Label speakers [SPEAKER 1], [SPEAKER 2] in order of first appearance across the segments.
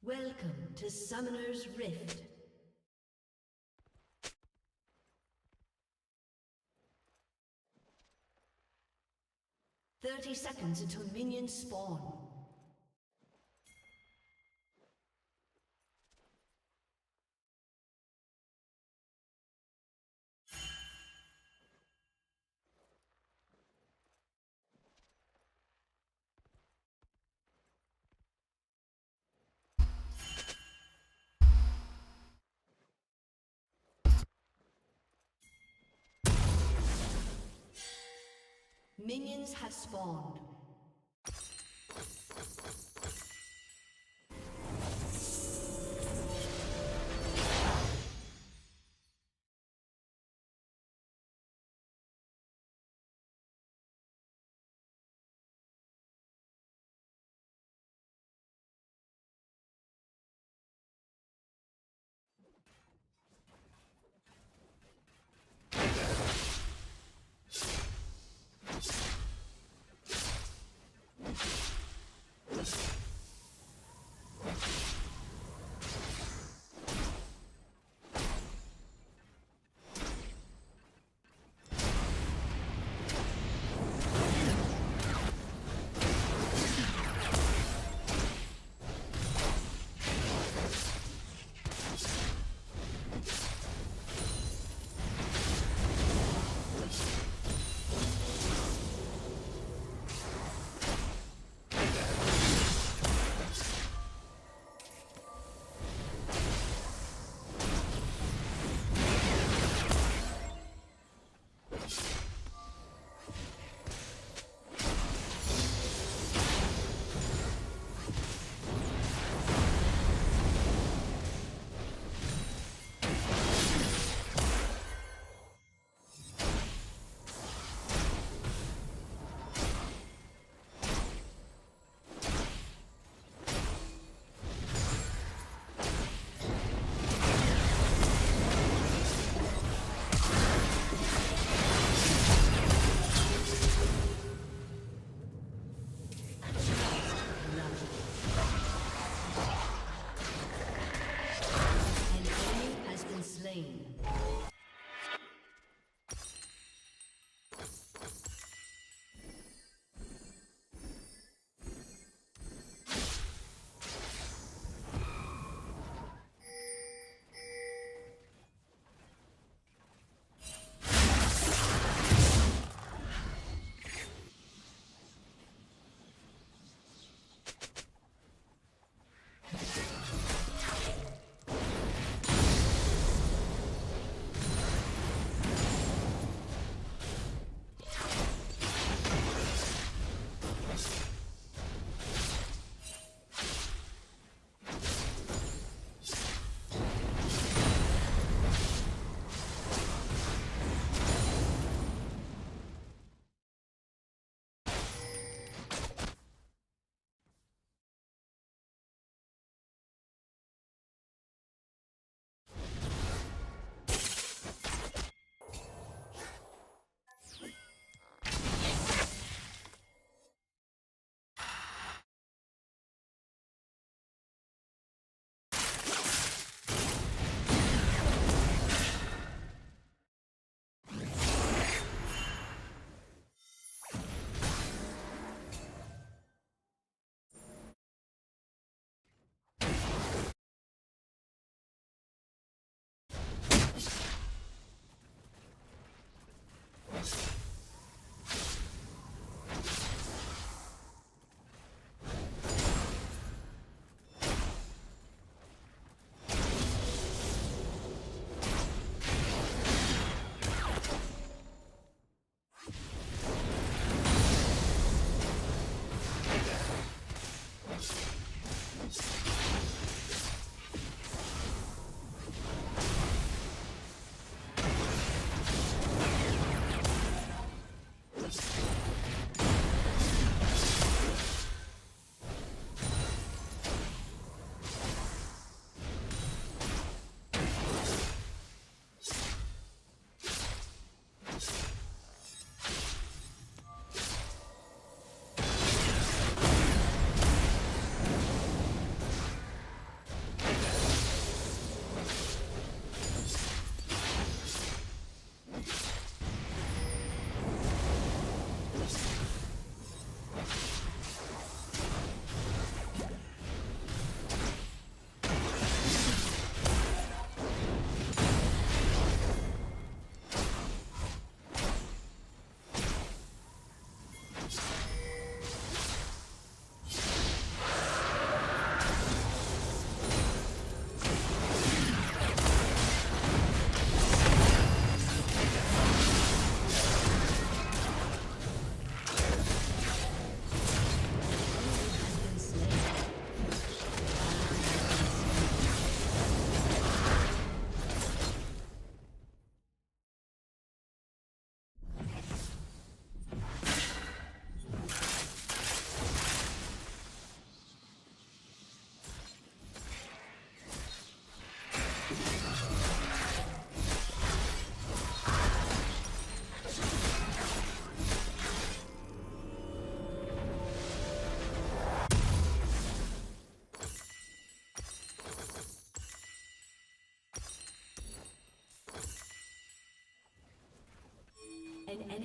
[SPEAKER 1] Welcome to Summoner's Rift. "30 seconds until minions spawn. Minions have spawned.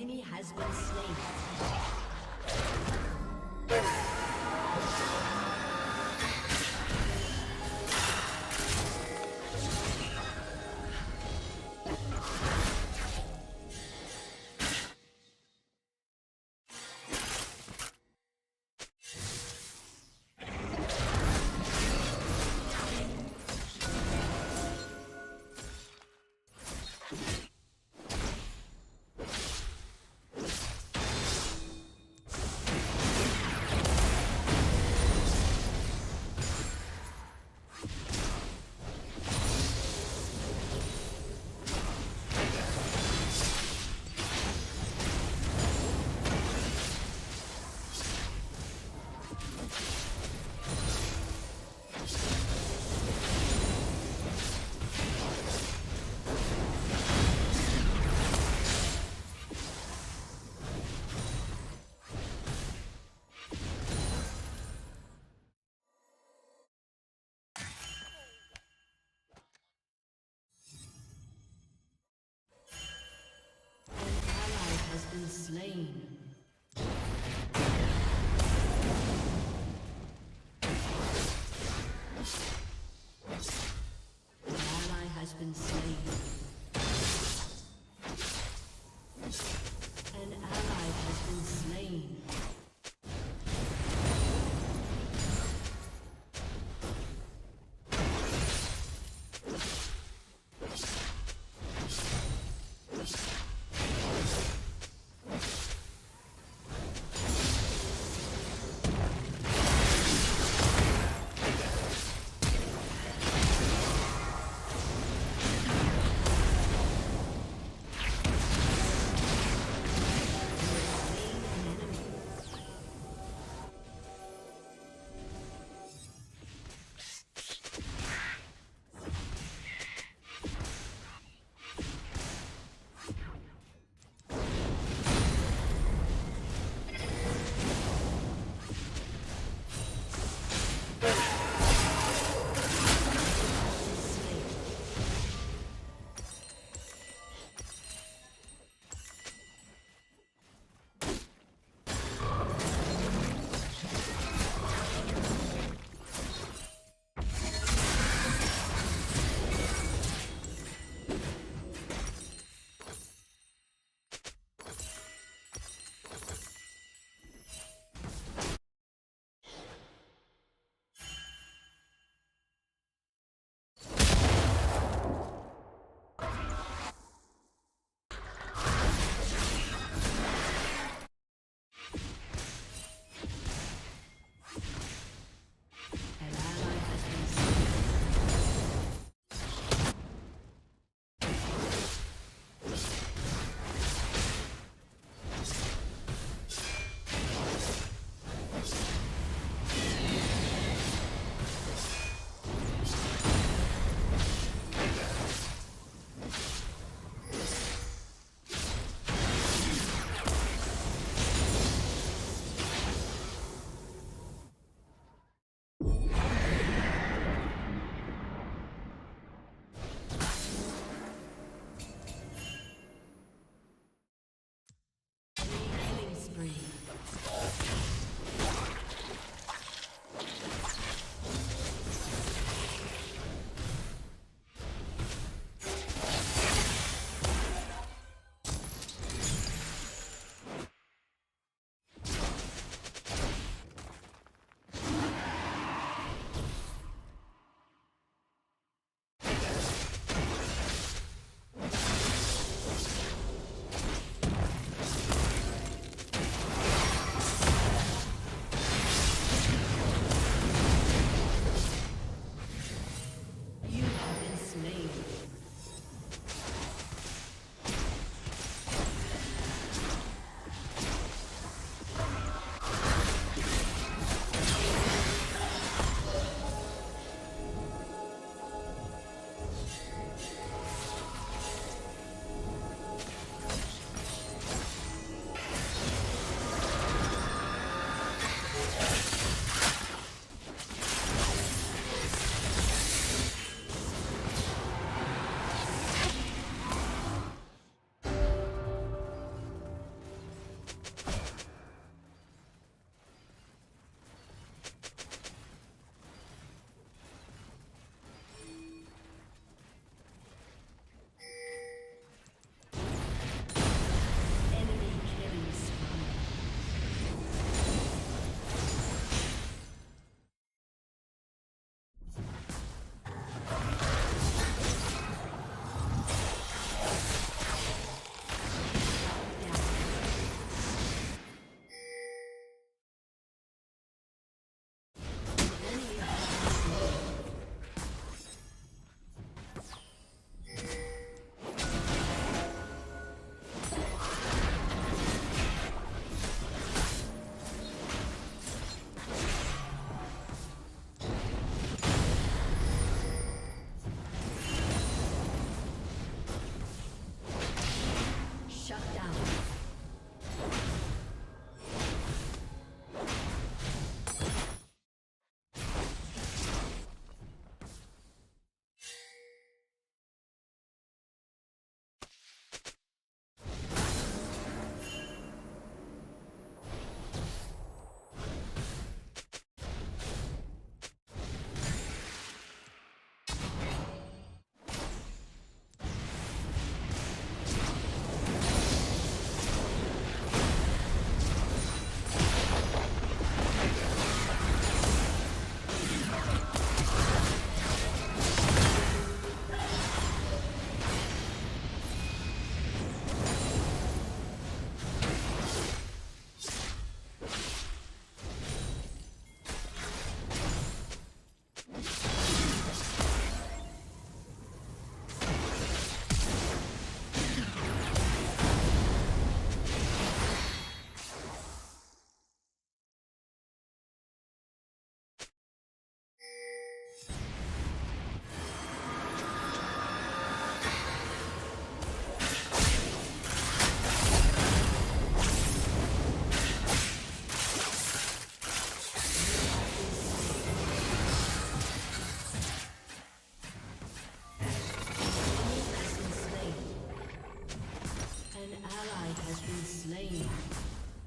[SPEAKER 1] enemy has been slain.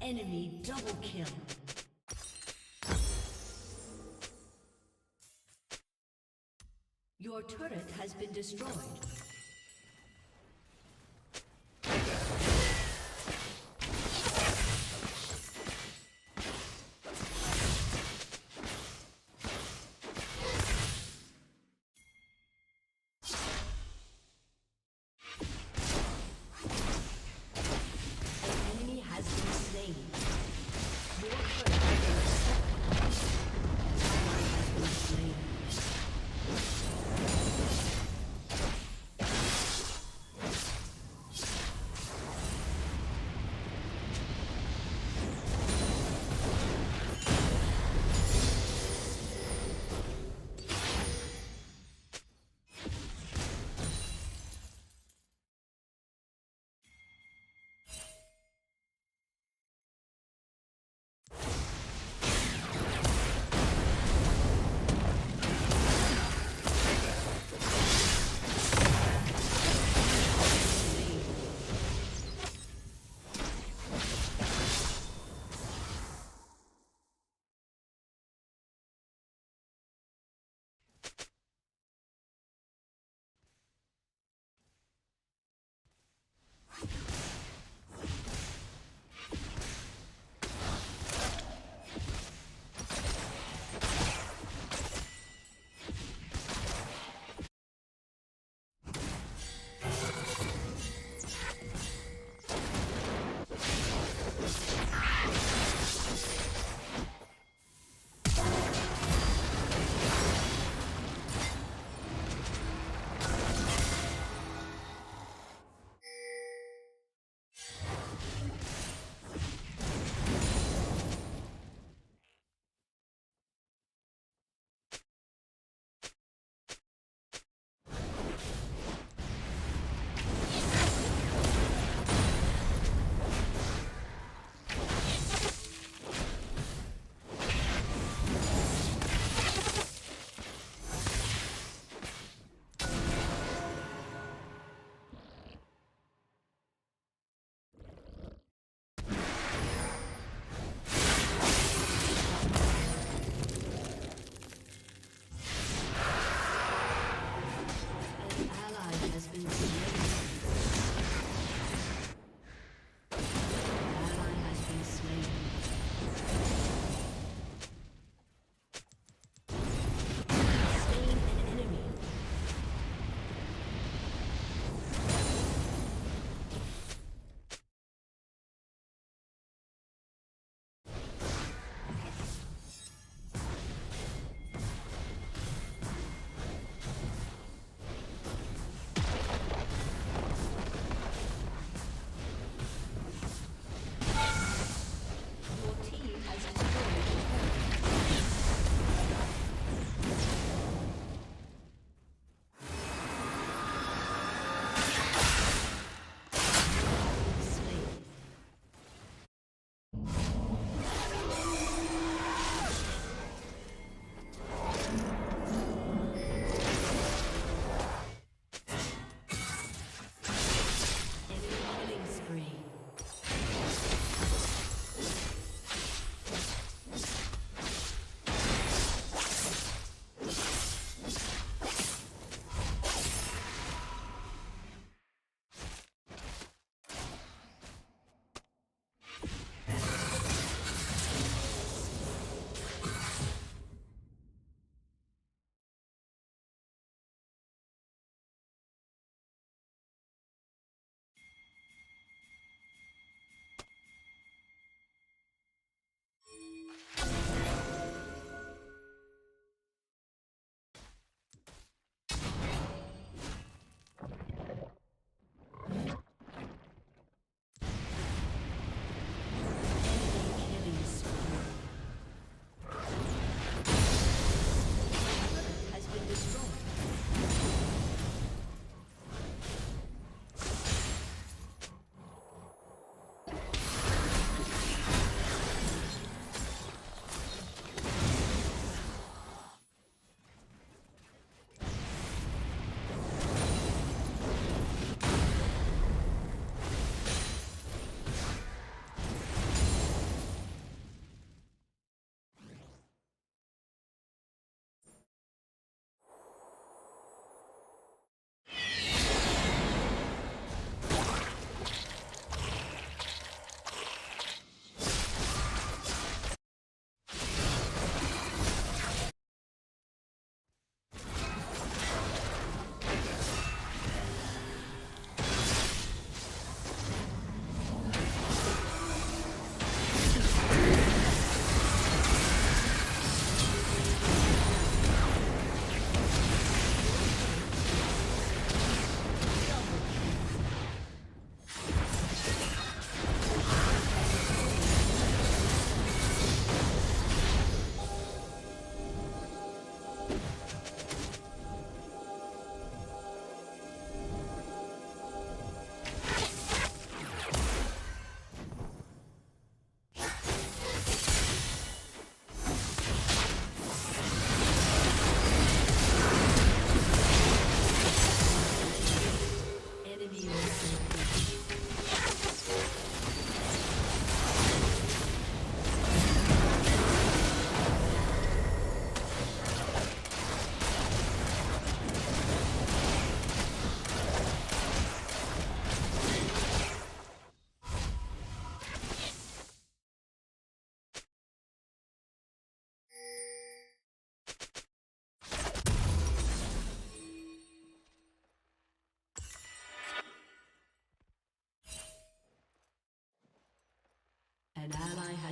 [SPEAKER 1] Enemy double kill. Your turret has been destroyed.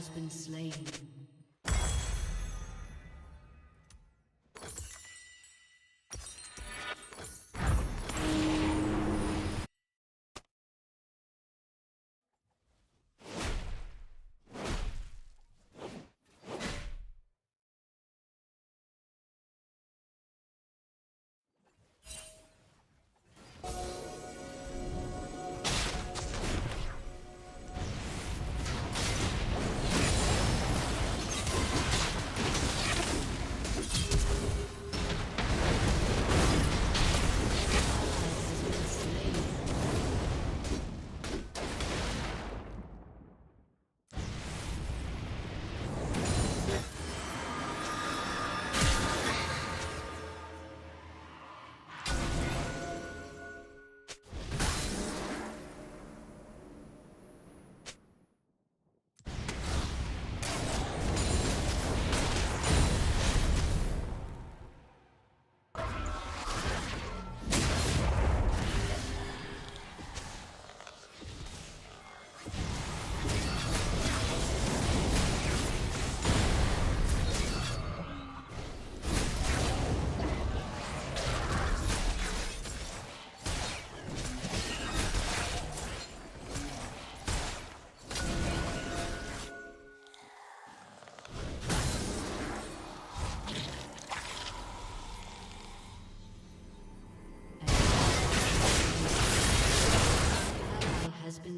[SPEAKER 1] has been slain.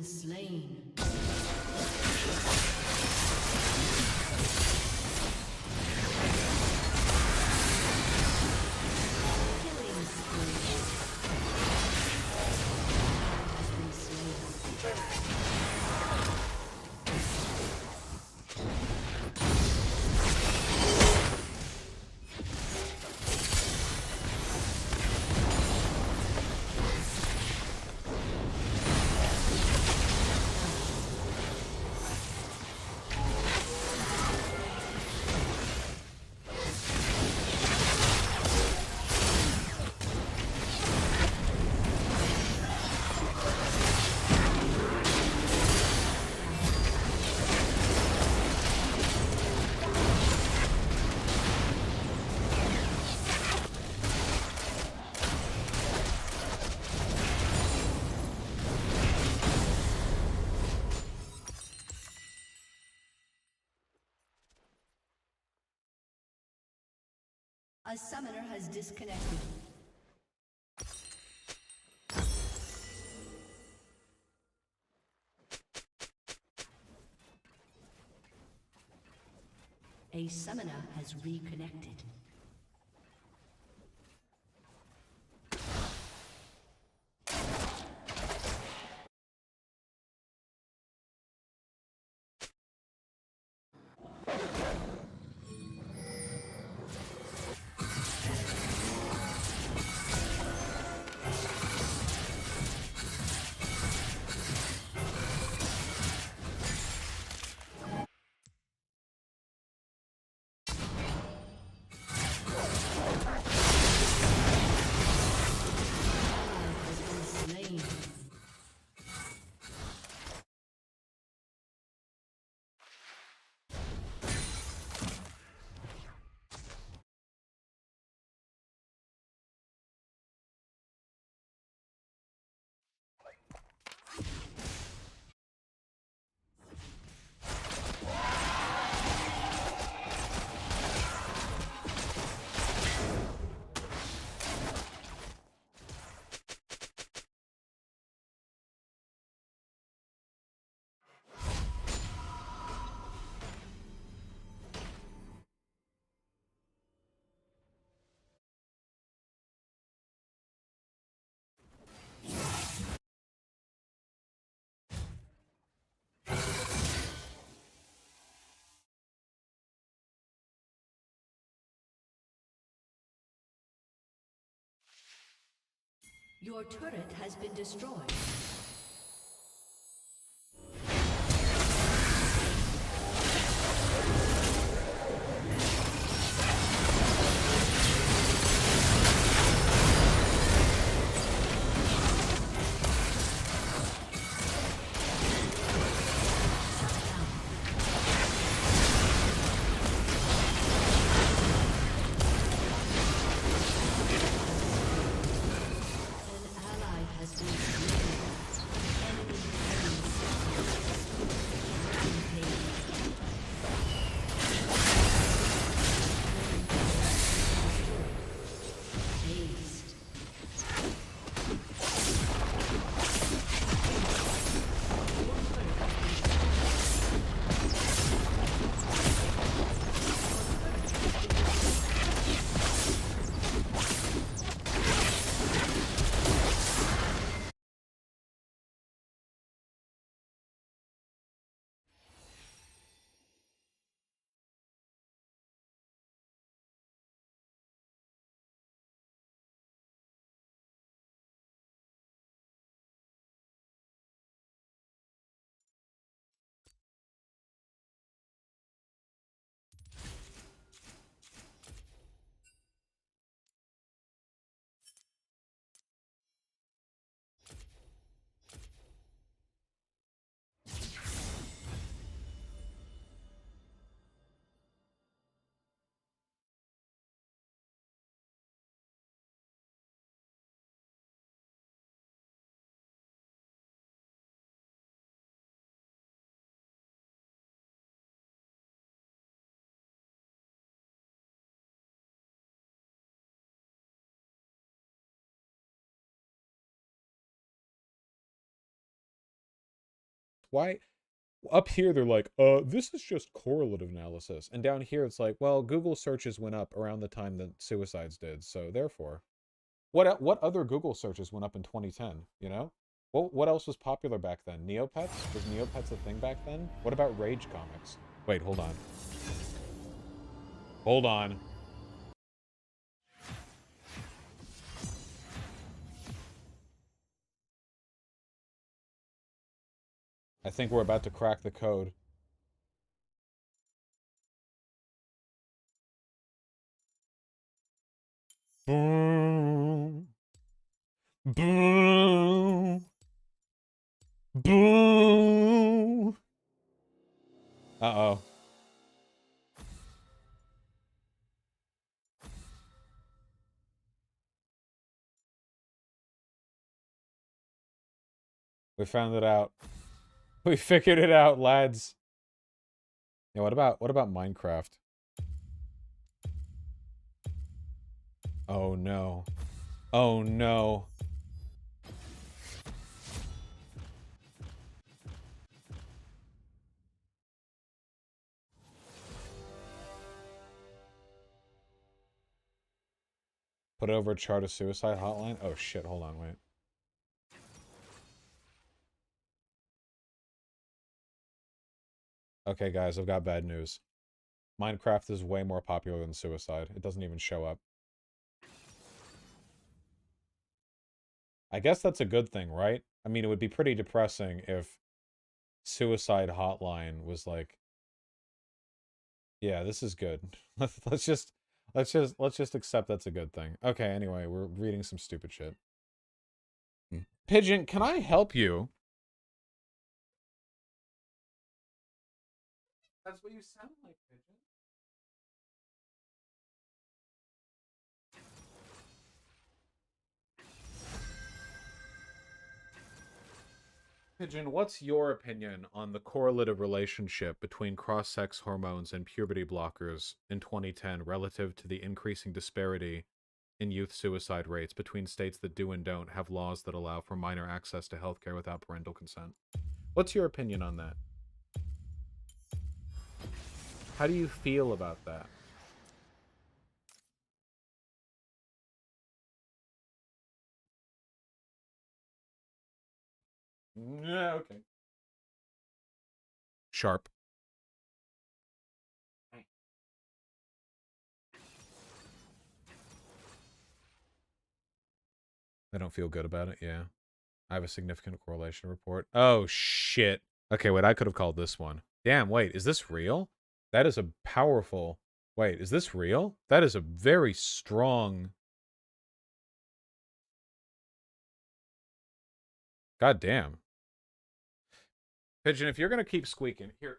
[SPEAKER 1] Slain. A summoner has disconnected. A summoner has reconnected. Your turret has been destroyed.
[SPEAKER 2] Why? Up here, they're like, this is just correlative analysis. And down here, it's like, well, Google searches went up around the time that suicides did. So therefore, what other Google searches went up in 2010, you know? What else was popular back then? Neopets? Was Neopets a thing back then? What about Rage comics? Wait, hold on. Hold on. I think we're about to crack the code. Boom. Boom. Boom. Uh-oh. We found it out. We figured it out, lads. Yeah, what about Minecraft? Oh no. Oh no. Put over a chart of suicide hotline? Oh shit, hold on, wait. Okay, guys, I've got bad news. Minecraft is way more popular than suicide. It doesn't even show up. I guess that's a good thing, right? I mean, it would be pretty depressing if suicide hotline was like, yeah, this is good. let's just accept that's a good thing. Okay, anyway, we're reading some stupid shit. Pigeon, can I help you? That's what you sound like, Pigeon. Pigeon, what's your opinion on the correlative relationship between cross-sex hormones and puberty blockers in 2010 relative to the increasing disparity in youth suicide rates between states that do and don't have laws that allow for minor access to healthcare without parental consent? What's your opinion on that? How do you feel about that? Yeah, okay. Sharp. I don't feel good about it, yeah. I have a significant correlation report. Oh, shit. Okay, wait, I could have called this one. Damn, wait, is this real? That is a powerful... Wait, is this real? That is a very strong... God damn. Pigeon, if you're gonna keep squeaking... Here.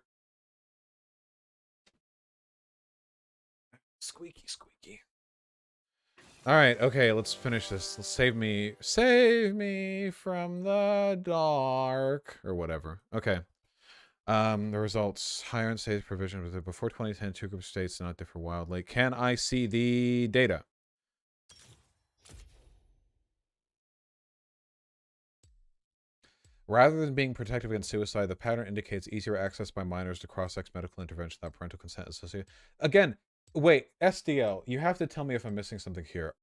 [SPEAKER 2] Squeaky, squeaky. Alright, okay, let's finish this. Save me from the dark. Or whatever. Okay. The results. Higher in states provision was before 2010, two groups of states did not differ wildly. Can I see the data? Rather than being protective against suicide, the pattern indicates easier access by minors to cross-sex medical intervention without parental consent associated. Again, wait, SDL, you have to tell me if I'm missing something here.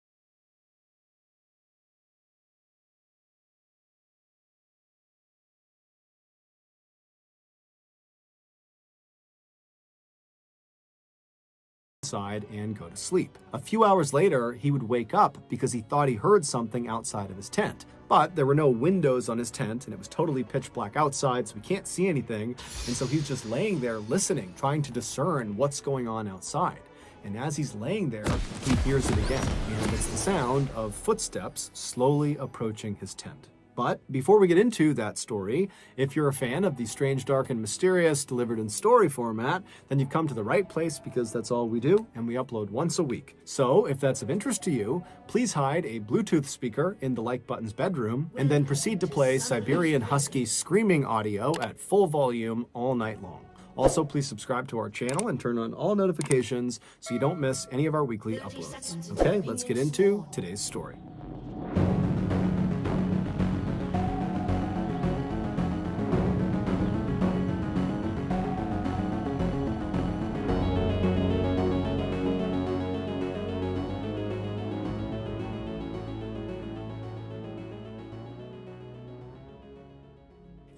[SPEAKER 3] And go to sleep. A few hours later, he would wake up because he thought he heard something outside of his tent. But there were no windows on his tent, and it was totally pitch black outside, so he can't see anything. And so he's just laying there listening, trying to discern what's going on outside. And as he's laying there, he hears it again, and it's the sound of footsteps slowly approaching his tent. But before we get into that story, if you're a fan of the strange, dark, and mysterious delivered in story format, then you've come to the right place because that's all we do, and we upload once a week. So if that's of interest to you, please hide a Bluetooth speaker in the like button's bedroom, and then proceed to play Siberian Husky screaming audio at full volume all night long. Also, please subscribe to our channel and turn on all notifications so you don't miss any of our weekly uploads. Okay, let's get into today's story.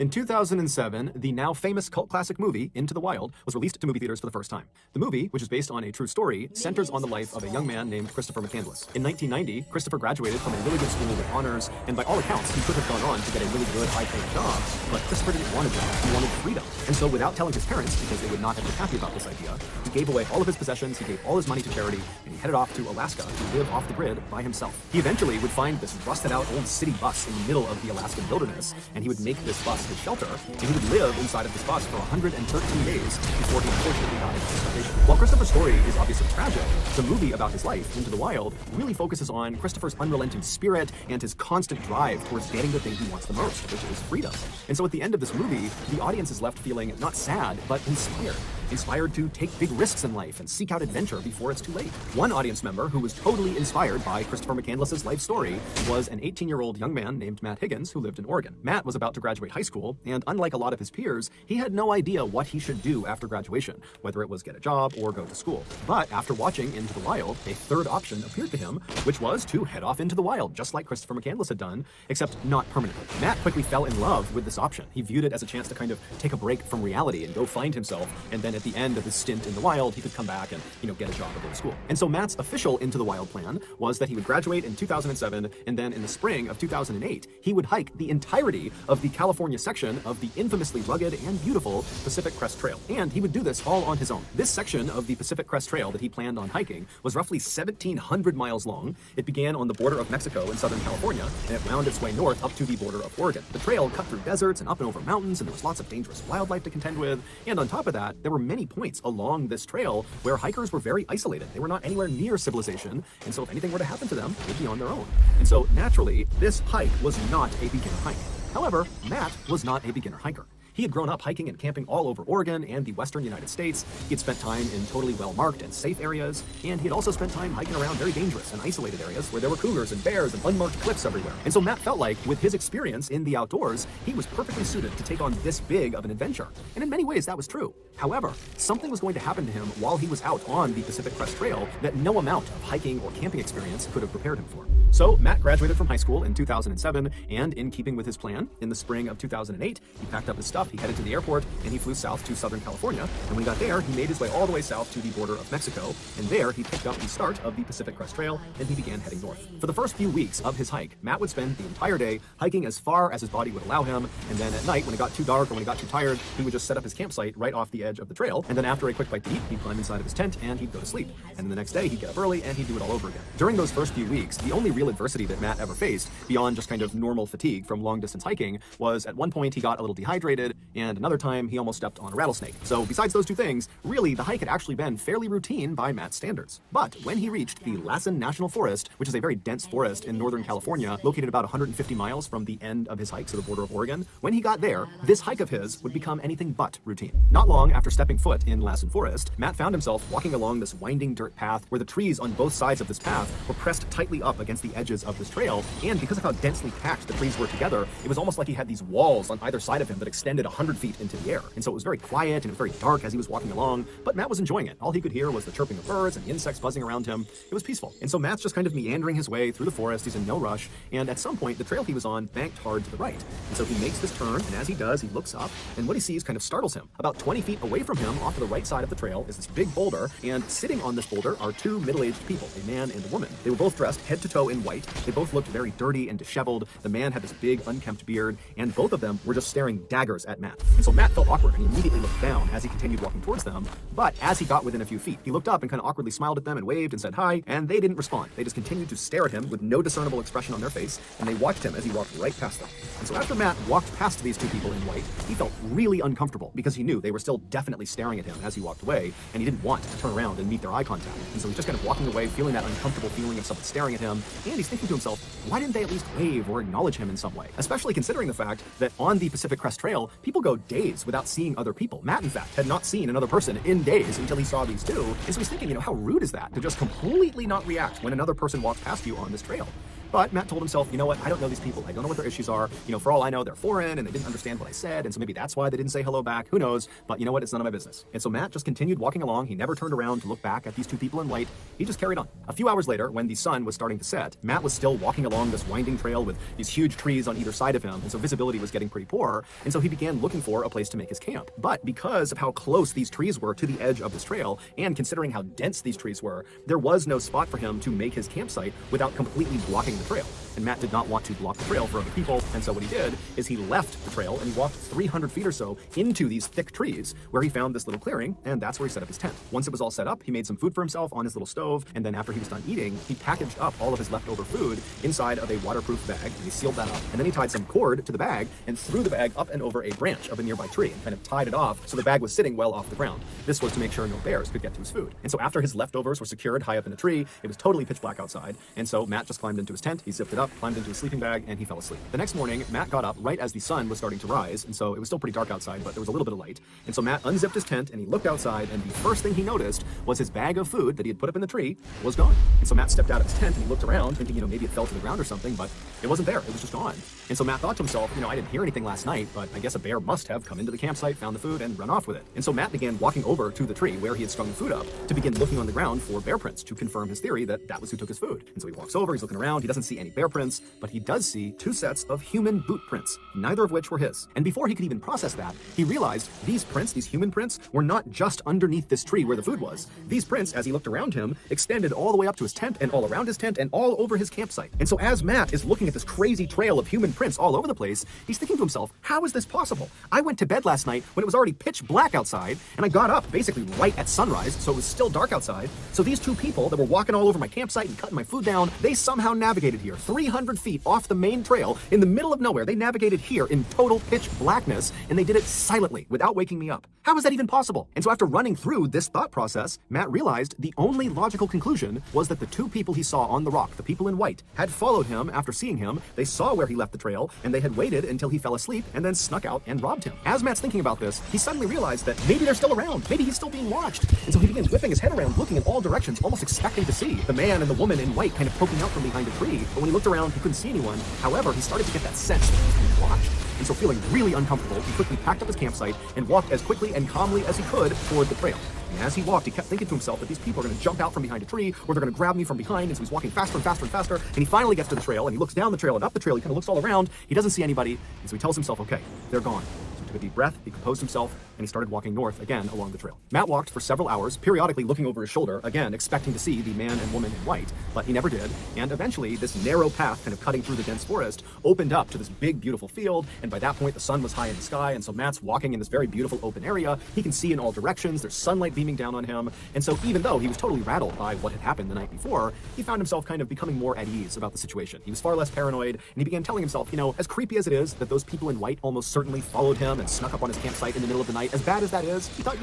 [SPEAKER 3] In 2007, the now famous cult classic movie, Into the Wild, was released to movie theaters for the first time. The movie, which is based on a true story, centers on the life of a young man named Christopher McCandless. In 1990, Christopher graduated from a really good school with honors, and by all accounts, he could have gone on to get a really good, high-paying job, but Christopher didn't want a job. He wanted freedom. And so without telling his parents, because they would not have been happy about this idea, he gave away all of his possessions, he gave all his money to charity, and he headed off to Alaska to live off the grid by himself. He eventually would find this rusted-out old city bus in the middle of the Alaskan wilderness, and he would make this bus his shelter, and he would live inside of this bus for 113 days before he unfortunately died of starvation. While Christopher's story is obviously tragic, the movie about his life, Into the Wild, really focuses on Christopher's unrelenting spirit and his constant drive towards getting the thing he wants the most, which is freedom. And so at the end of this movie, the audience is left feeling not sad, but inspired. Inspired to take big risks in life and seek out adventure before it's too late. One audience member who was totally inspired by Christopher McCandless's life story was an 18-year-old young man named Matt Higgins who lived in Oregon. Matt was about to graduate high school, and unlike a lot of his peers, he had no idea what he should do after graduation, whether it was get a job or go to school. But after watching Into the Wild, a third option appeared to him, which was to head off into the wild, just like Christopher McCandless had done, except not permanently. Matt quickly fell in love with this option. He viewed it as a chance to kind of take a break from reality and go find himself, and then at the end of his stint in the wild, he could come back and, get a job or go to school. And so Matt's official Into the Wild plan was that he would graduate in 2007, and then in the spring of 2008, he would hike the entirety of the California section of the infamously rugged and beautiful Pacific Crest Trail. And he would do this all on his own. This section of the Pacific Crest Trail that he planned on hiking was roughly 1,700 miles long. It began on the border of Mexico in Southern California, and it wound its way north up to the border of Oregon. The trail cut through deserts and up and over mountains, and there was lots of dangerous wildlife to contend with. And on top of that, there were many points along this trail where hikers were very isolated. They were not anywhere near civilization, and so if anything were to happen to them, they'd be on their own. And so naturally, this hike was not a beginner hike. However, Matt was not a beginner hiker. He had grown up hiking and camping all over Oregon and the western United States. He had spent time in totally well-marked and safe areas, and he had also spent time hiking around very dangerous and isolated areas where there were cougars and bears and unmarked cliffs everywhere. And so Matt felt like, with his experience in the outdoors, he was perfectly suited to take on this big of an adventure. And in many ways, that was true. However, something was going to happen to him while he was out on the Pacific Crest Trail that no amount of hiking or camping experience could have prepared him for. So Matt graduated from high school in 2007, and in keeping with his plan, in the spring of 2008, he packed up his stuff, he headed to the airport, and he flew south to Southern California. And when he got there, he made his way all the way south to the border of Mexico, and there he picked up the start of the Pacific Crest Trail, and he began heading north. For the first few weeks of his hike, Matt would spend the entire day hiking as far as his body would allow him, and then at night, when it got too dark or when he got too tired, he would just set up his campsite right off the edge of the trail, and then after a quick bite to eat, he'd climb inside of his tent and he'd go to sleep. And then the next day, he'd get up early and he'd do it all over again. During those first few weeks, the only real adversity that Matt ever faced, beyond just kind of normal fatigue from long-distance hiking, was at one point he got a little dehydrated, and another time he almost stepped on a rattlesnake. So besides those two things, really the hike had actually been fairly routine by Matt's standards. But when he reached the Lassen National Forest, which is a very dense forest in northern California, located about 150 miles from the end of his hike, so the border of Oregon, when he got there, this hike of his would become anything but routine. Not long after stepping foot in Lassen Forest, Matt found himself walking along this winding dirt path where the trees on both sides of this path were pressed tightly up against the edges of this trail, and because of how densely packed the trees were together, it was almost like he had these walls on either side of him that extended 100 feet into the air. And so it was very quiet and it was very dark as he was walking along, but Matt was enjoying it. All he could hear was the chirping of birds and the insects buzzing around him. It was peaceful. And so Matt's just kind of meandering his way through the forest. He's in no rush, and at some point, the trail he was on banked hard to the right. And so he makes this turn, and as he does, he looks up, and what he sees kind of startles him. About 20 feet away from him, off to the right side of the trail, is this big boulder, and sitting on this boulder are two middle-aged people, a man and a woman. They were both dressed head to toe in white. They both looked very dirty and disheveled. The man had this big, unkempt beard, and both of them were just staring daggers at Matt. And so Matt felt awkward, and he immediately looked down as he continued walking towards them. But as he got within a few feet, he looked up and kind of awkwardly smiled at them and waved and said hi, and they didn't respond. They just continued to stare at him with no discernible expression on their face, and they watched him as he walked right past them. And so after Matt walked past these two people in white, he felt really uncomfortable because he knew they were still definitely staring at him as he walked away, and he didn't want to turn around and meet their eye contact. And so he's just kind of walking away, feeling that uncomfortable feeling of someone staring at him, and he's thinking to himself, why didn't they at least wave or acknowledge him in some way? Especially considering the fact that on the Pacific Crest Trail, people go days without seeing other people. Matt, in fact, had not seen another person in days until he saw these two, and so he's thinking, how rude is that to just completely not react when another person walks past you on this trail? But Matt told himself, you know what, I don't know these people. I don't know what their issues are. You know, for all I know, they're foreign and they didn't understand what I said, and so maybe that's why they didn't say hello back. Who knows? But you know what, it's none of my business. And so Matt just continued walking along. He never turned around to look back at these two people in white. He just carried on. A few hours later, when the sun was starting to set, Matt was still walking along this winding trail with these huge trees on either side of him, and so visibility was getting pretty poor, and so he began looking for a place to make his camp. But because of how close these trees were to the edge of this trail, and considering how dense these trees were, there was no spot for him to make his campsite without completely blocking the trail. And Matt did not want to block the trail for other people, and so what he did is he left the trail and he walked 300 feet or so into these thick trees where he found this little clearing, and that's where he set up his tent. Once it was all set up, he made some food for himself on his little stove, and then after he was done eating, he packaged up all of his leftover food inside of a waterproof bag, and he sealed that up. And then he tied some cord to the bag and threw the bag up and over a branch of a nearby tree and kind of tied it off so the bag was sitting well off the ground. This was to make sure no bears could get to his food. And so after his leftovers were secured high up in a tree, it was totally pitch black outside, and so Matt just climbed into his tent, he zipped it up, climbed into his sleeping bag, and he fell asleep. The next morning, Matt got up right as the sun was starting to rise, and so it was still pretty dark outside, but there was a little bit of light. And so Matt unzipped his tent and he looked outside, and the first thing he noticed was his bag of food that he had put up in the tree was gone. And so Matt stepped out of his tent and he looked around, thinking, maybe it fell to the ground or something, but it wasn't there. It was just gone. And so Matt thought to himself, I didn't hear anything last night, but I guess a bear must have come into the campsite, found the food, and run off with it. And so Matt began walking over to the tree where he had strung the food up to begin looking on the ground for bear prints to confirm his theory that that was who took his food. And so he walks over, he's looking around, he doesn't see any bear prints, but he does see 2 sets of human boot prints, neither of which were his. And before he could even process that, he realized these prints, these human prints, were not just underneath this tree where the food was. These prints, as he looked around him, extended all the way up to his tent and all around his tent and all over his campsite. And so as Matt is looking at this crazy trail of human prints all over the place, he's thinking to himself, how is this possible? I went to bed last night when it was already pitch black outside, and I got up basically right at sunrise, so it was still dark outside. So these 2 people that were walking all over my campsite and cutting my food down, they somehow navigated here 300 feet off the main trail in the middle of nowhere. They navigated here in total pitch blackness, and they did it silently without waking me up. How is that even possible? And so after running through this thought process, Matt realized the only logical conclusion was that the 2 people he saw on the rock, the people in white, had followed him after seeing him. They saw where he left the trail, and they had waited until he fell asleep and then snuck out and robbed him. As Matt's thinking about this, he suddenly realized that maybe they're still around. Maybe he's still being watched. And so he began whipping his head around, looking in all directions, almost expecting to see the man and the woman in white kind of poking out from behind a tree. But when he looked around, he couldn't see anyone. However, he started to get that sense that he was being watched. And so feeling really uncomfortable, he quickly packed up his campsite and walked as quickly and calmly as he could toward the trail. And as he walked, he kept thinking to himself that these people are going to jump out from behind a tree, or they're going to grab me from behind, and so he's walking faster and faster and faster, and he finally gets to the trail, and he looks down the trail and up the trail, he kind of looks all around, he doesn't see anybody, and so he tells himself, okay, they're gone. So he took a deep breath, he composed himself, and he started walking north again along the trail. Matt walked for several hours, periodically looking over his shoulder, again expecting to see the man and woman in white, but he never did, and eventually this narrow path kind of cutting through the dense forest opened up to this big beautiful field, and by that point the sun was high in the sky, and so Matt's walking in this very beautiful open area. He can see in all directions, there's sunlight beaming down on him, and so even though he was totally rattled by what had happened the night before, he found himself kind of becoming more at ease about the situation. He was far less paranoid, and he began telling himself, as creepy as it is that those people in white almost certainly followed him and snuck up on his campsite in the middle of the night, as bad as that is, he thought,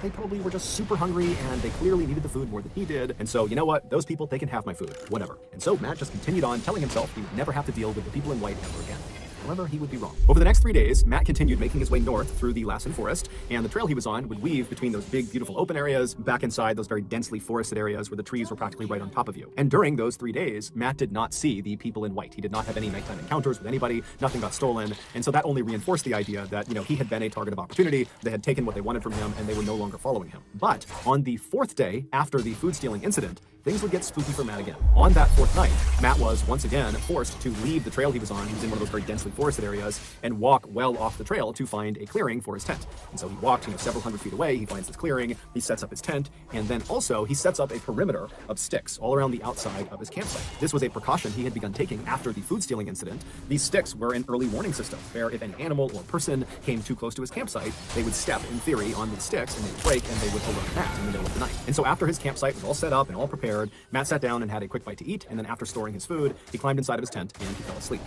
[SPEAKER 3] they probably were just super hungry and they clearly needed the food more than he did, and so those people, they can have my food, whatever. And so Matt just continued on telling himself he would never have to deal with the people in white ever again. However, he would be wrong. Over the next 3 days, Matt continued making his way north through the Lassen Forest, and the trail he was on would weave between those big, beautiful open areas, back inside those very densely forested areas where the trees were practically right on top of you. And during those 3 days, Matt did not see the people in white. He did not have any nighttime encounters with anybody, nothing got stolen, and so that only reinforced the idea that, he had been a target of opportunity, they had taken what they wanted from him, and they were no longer following him. But on the 4th day, after the food stealing incident, things would get spooky for Matt again. On that 4th night, Matt was once again forced to leave the trail he was on. He was in one of those very densely forested areas and walk well off the trail to find a clearing for his tent. And so he walked, several hundred feet away. He finds this clearing. He sets up his tent, and then also he sets up a perimeter of sticks all around the outside of his campsite. This was a precaution he had begun taking after the food stealing incident. These sticks were an early warning system where if an animal or person came too close to his campsite, they would step, in theory, on these sticks and they would break and they would alert Matt in the middle of the night. And so after his campsite was all set up and all prepared, Matt sat down and had a quick bite to eat, and then after storing his food, he climbed inside of his tent and he fell asleep.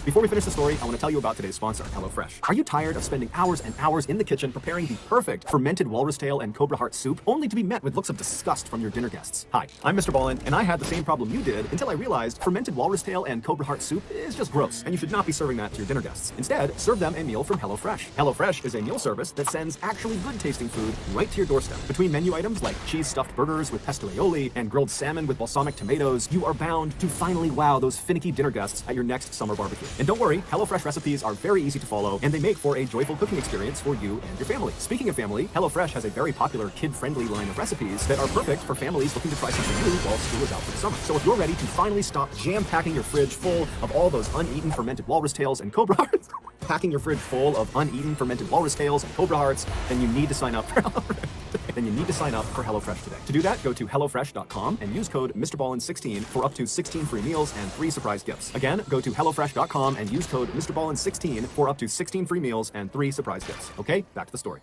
[SPEAKER 3] Before we finish the story, I want to tell you about today's sponsor, HelloFresh. Are you tired of spending hours and hours in the kitchen preparing the perfect fermented walrus tail and cobra heart soup, only to be met with looks of disgust from your dinner guests? Hi, I'm Mr. Ballin, and I had the same problem you did until I realized fermented walrus tail and cobra heart soup is just gross, and you should not be serving that to your dinner guests. Instead, serve them a meal from HelloFresh. HelloFresh is a meal service that sends actually good-tasting food right to your doorstep. Between menu items like cheese-stuffed burgers with pesto aioli and grilled salmon with balsamic tomatoes, you are bound to finally wow those finicky dinner guests at your next summer barbecue. And don't worry, HelloFresh recipes are very easy to follow, and they make for a joyful cooking experience for you and your family. Speaking of family, HelloFresh has a very popular kid-friendly line of recipes that are perfect for families looking to try something new while school is out for the summer. So if you're ready to finally stop jam-packing your fridge full of all those uneaten fermented walrus tails and cobra hearts, packing your fridge full of uneaten fermented walrus tails and cobra hearts, then you need to sign up for HelloFresh today. To do that, go to HelloFresh.com and use code MrBallin16 for up to 16 free meals and 3 surprise gifts. Again, go to HelloFresh.com and use code MrBallin16 for up to 16 free meals and 3 surprise gifts. Okay, back to the story.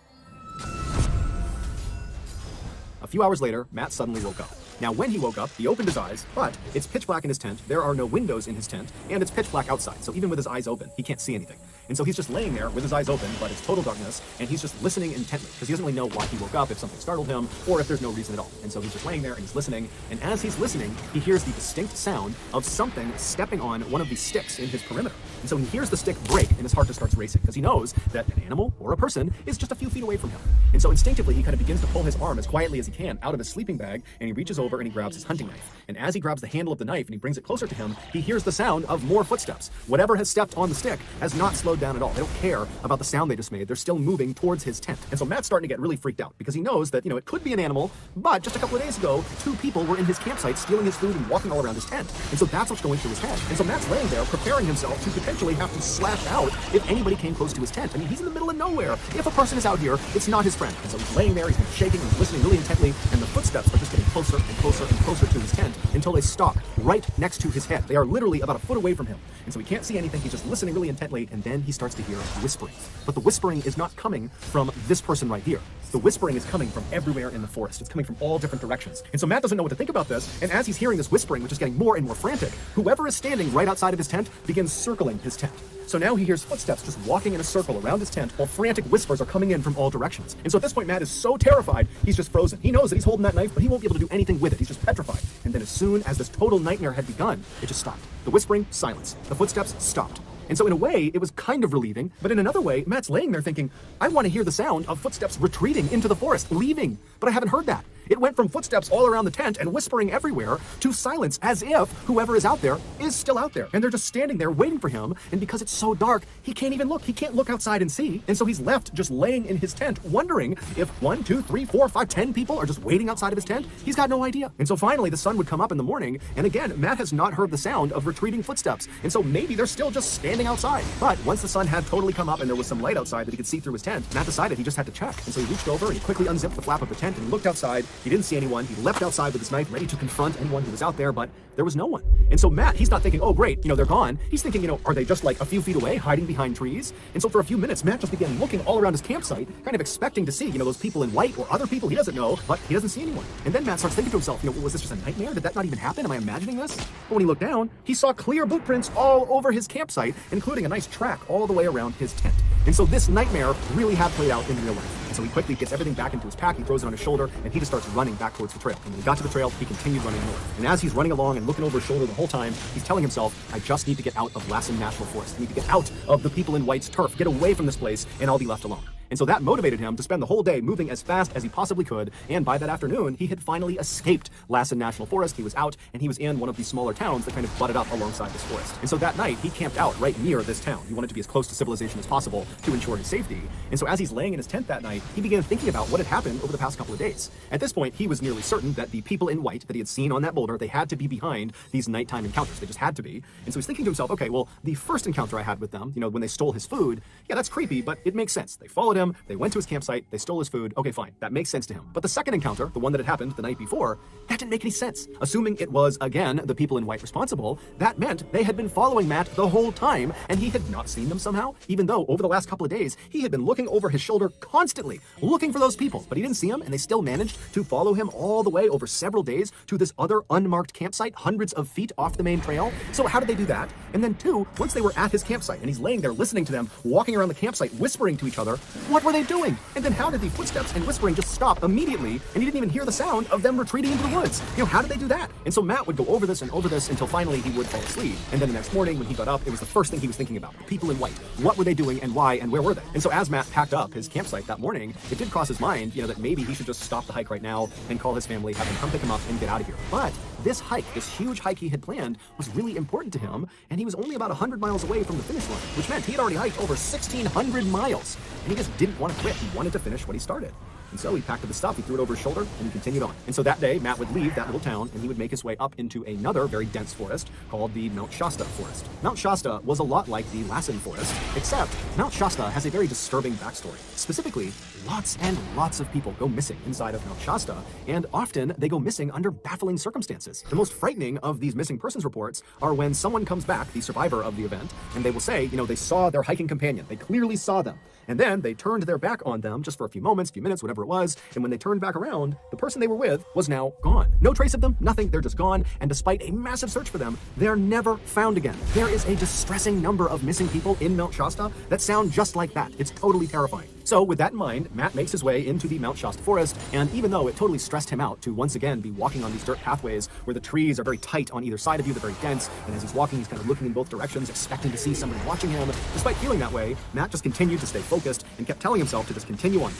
[SPEAKER 3] A few hours later, Matt suddenly woke up. Now, when he woke up, he opened his eyes, but it's pitch black in his tent, there are no windows in his tent, and it's pitch black outside, so even with his eyes open, he can't see anything. And so he's just laying there with his eyes open, but it's total darkness, and he's just listening intently, because he doesn't really know why he woke up, if something startled him, or if there's no reason at all. And so he's just laying there and he's listening, and as he's listening, he hears the distinct sound of something stepping on one of the sticks in his perimeter. And so he hears the stick break, and his heart just starts racing, because he knows that an animal or a person is just a few feet away from him. And so instinctively, he kind of begins to pull his arm as quietly as he can out of his sleeping bag, and he reaches over and he grabs his hunting knife. And as he grabs the handle of the knife and he brings it closer to him, he hears the sound of more footsteps. Whatever has stepped on the stick has not slowed down at all. They don't care about the sound they just made. They're still moving towards his tent. And so Matt's starting to get really freaked out because he knows that, it could be an animal, but just a couple of days ago, 2 people were in his campsite stealing his food and walking all around his tent. And so that's what's going through his head. And so Matt's laying there preparing himself to potentially have to slash out if anybody came close to his tent. I mean, he's in the middle of nowhere. If a person is out here, it's not his friend. And so he's laying there, he's been shaking, he's listening really intently, and the footsteps are just getting closer and closer and closer to his tent until they stop right next to his head. They are literally about a foot away from him. And so he can't see anything. He's just listening really intently, and then he starts to hear whispering. But the whispering is not coming from this person right here. The whispering is coming from everywhere in the forest. It's coming from all different directions. And so Matt doesn't know what to think about this, and as he's hearing this whispering, which is getting more and more frantic, whoever is standing right outside of his tent begins circling his tent. So now he hears footsteps just walking in a circle around his tent while frantic whispers are coming in from all directions. And so at this point, Matt is so terrified, he's just frozen. He knows that he's holding that knife, but he won't be able to do anything with it. He's just petrified. And then as soon as this total nightmare had begun, it just stopped. The whispering, silence. The footsteps stopped. And so in a way, it was kind of relieving, but in another way, Matt's laying there thinking, I want to hear the sound of footsteps retreating into the forest, leaving, but I haven't heard that. It went from footsteps all around the tent and whispering everywhere to silence, as if whoever is out there is still out there. And they're just standing there waiting for him, and because it's so dark, he can't even look. He can't look outside and see. And so he's left just laying in his tent, wondering if 1, 2, 3, 4, 5, 10 people are just waiting outside of his tent. He's got no idea. And so finally, the sun would come up in the morning, and again, Matt has not heard the sound of retreating footsteps. And so maybe they're still just standing outside. But once the sun had totally come up and there was some light outside that he could see through his tent, Matt decided he just had to check. And so he reached over and he quickly unzipped the flap of the tent and he looked outside. He didn't see anyone. He leapt outside with his knife, ready to confront anyone who was out there, but there was no one. And so Matt, he's not thinking, oh great, they're gone. He's thinking, are they just like a few feet away, hiding behind trees? And so for a few minutes, Matt just began looking all around his campsite, kind of expecting to see, those people in white or other people he doesn't know, but he doesn't see anyone. And then Matt starts thinking to himself, was this just a nightmare? Did that not even happen? Am I imagining this? But when he looked down, he saw clear boot prints all over his campsite, including a nice track all the way around his tent. And so this nightmare really had played out in real life. And so he quickly gets everything back into his pack, he throws it on his shoulder, and he just starts running back towards the trail. And when he got to the trail, he continued running north. And as he's running along and looking over his shoulder the whole time, he's telling himself, I just need to get out of Lassen National Forest. I need to get out of the people in white's turf, get away from this place, and I'll be left alone. And so that motivated him to spend the whole day moving as fast as he possibly could, and by that afternoon, he had finally escaped Lassen National Forest. He was out, and he was in one of these smaller towns that kind of butted up alongside this forest. And so that night, he camped out right near this town. He wanted to be as close to civilization as possible to ensure his safety. And so as he's laying in his tent that night, he began thinking about what had happened over the past couple of days. At this point, he was nearly certain that the people in white that he had seen on that boulder, they had to be behind these nighttime encounters. They just had to be. And so he's thinking to himself, okay, well, the first encounter I had with them, when they stole his food, yeah, that's creepy, but it makes sense. They followed followed him, they went to his campsite, they stole his food. Okay, fine. That makes sense to him. But the second encounter, the one that had happened the night before, that didn't make any sense. Assuming it was, again, the people in white responsible, that meant they had been following Matt the whole time, and he had not seen them somehow, even though over the last couple of days, he had been looking over his shoulder constantly, looking for those people. But he didn't see them, and they still managed to follow him all the way over several days to this other unmarked campsite, hundreds of feet off the main trail. So how did they do that? And then two, once they were at his campsite, and he's laying there listening to them, walking around the campsite, whispering to each other, what were they doing? And then how did the footsteps and whispering just stop immediately, and he didn't even hear the sound of them retreating into the woods? How did they do that? And so Matt would go over this and over this until finally he would fall asleep. And then the next morning when he got up, it was the first thing he was thinking about, the people in white. What were they doing and why and where were they? And so as Matt packed up his campsite that morning, it did cross his mind, that maybe he should just stop the hike right now and call his family, have them come pick him up and get out of here. But this hike, this huge hike he had planned, was really important to him, and he was only about 100 miles away from the finish line, which meant he had already hiked over 1,600 miles, and he just didn't want to quit. He wanted to finish what he started. And so he packed up his stuff, he threw it over his shoulder, and he continued on. And so that day, Matt would leave that little town, and he would make his way up into another very dense forest called the Mount Shasta forest. Mount Shasta was a lot like the Lassen forest, except Mount Shasta has a very disturbing backstory. Specifically, lots and lots of people go missing inside of Mount Shasta, and often they go missing under baffling circumstances. The most frightening of these missing persons reports are when someone comes back, the survivor of the event, and they will say, they saw their hiking companion. They clearly saw them. And then they turned their back on them just for a few moments, few minutes, whatever it was. And when they turned back around, the person they were with was now gone. No trace of them, nothing, they're just gone. And despite a massive search for them, they're never found again. There is a distressing number of missing people in Mount Shasta that sound just like that. It's totally terrifying. So with that in mind, Matt makes his way into the Mount Shasta forest, and even though it totally stressed him out to once again be walking on these dirt pathways where the trees are very tight on either side of you, they're very dense, and as he's walking, he's kind of looking in both directions, expecting to see somebody watching him. Despite feeling that way, Matt just continued to stay focused and kept telling himself to just continue on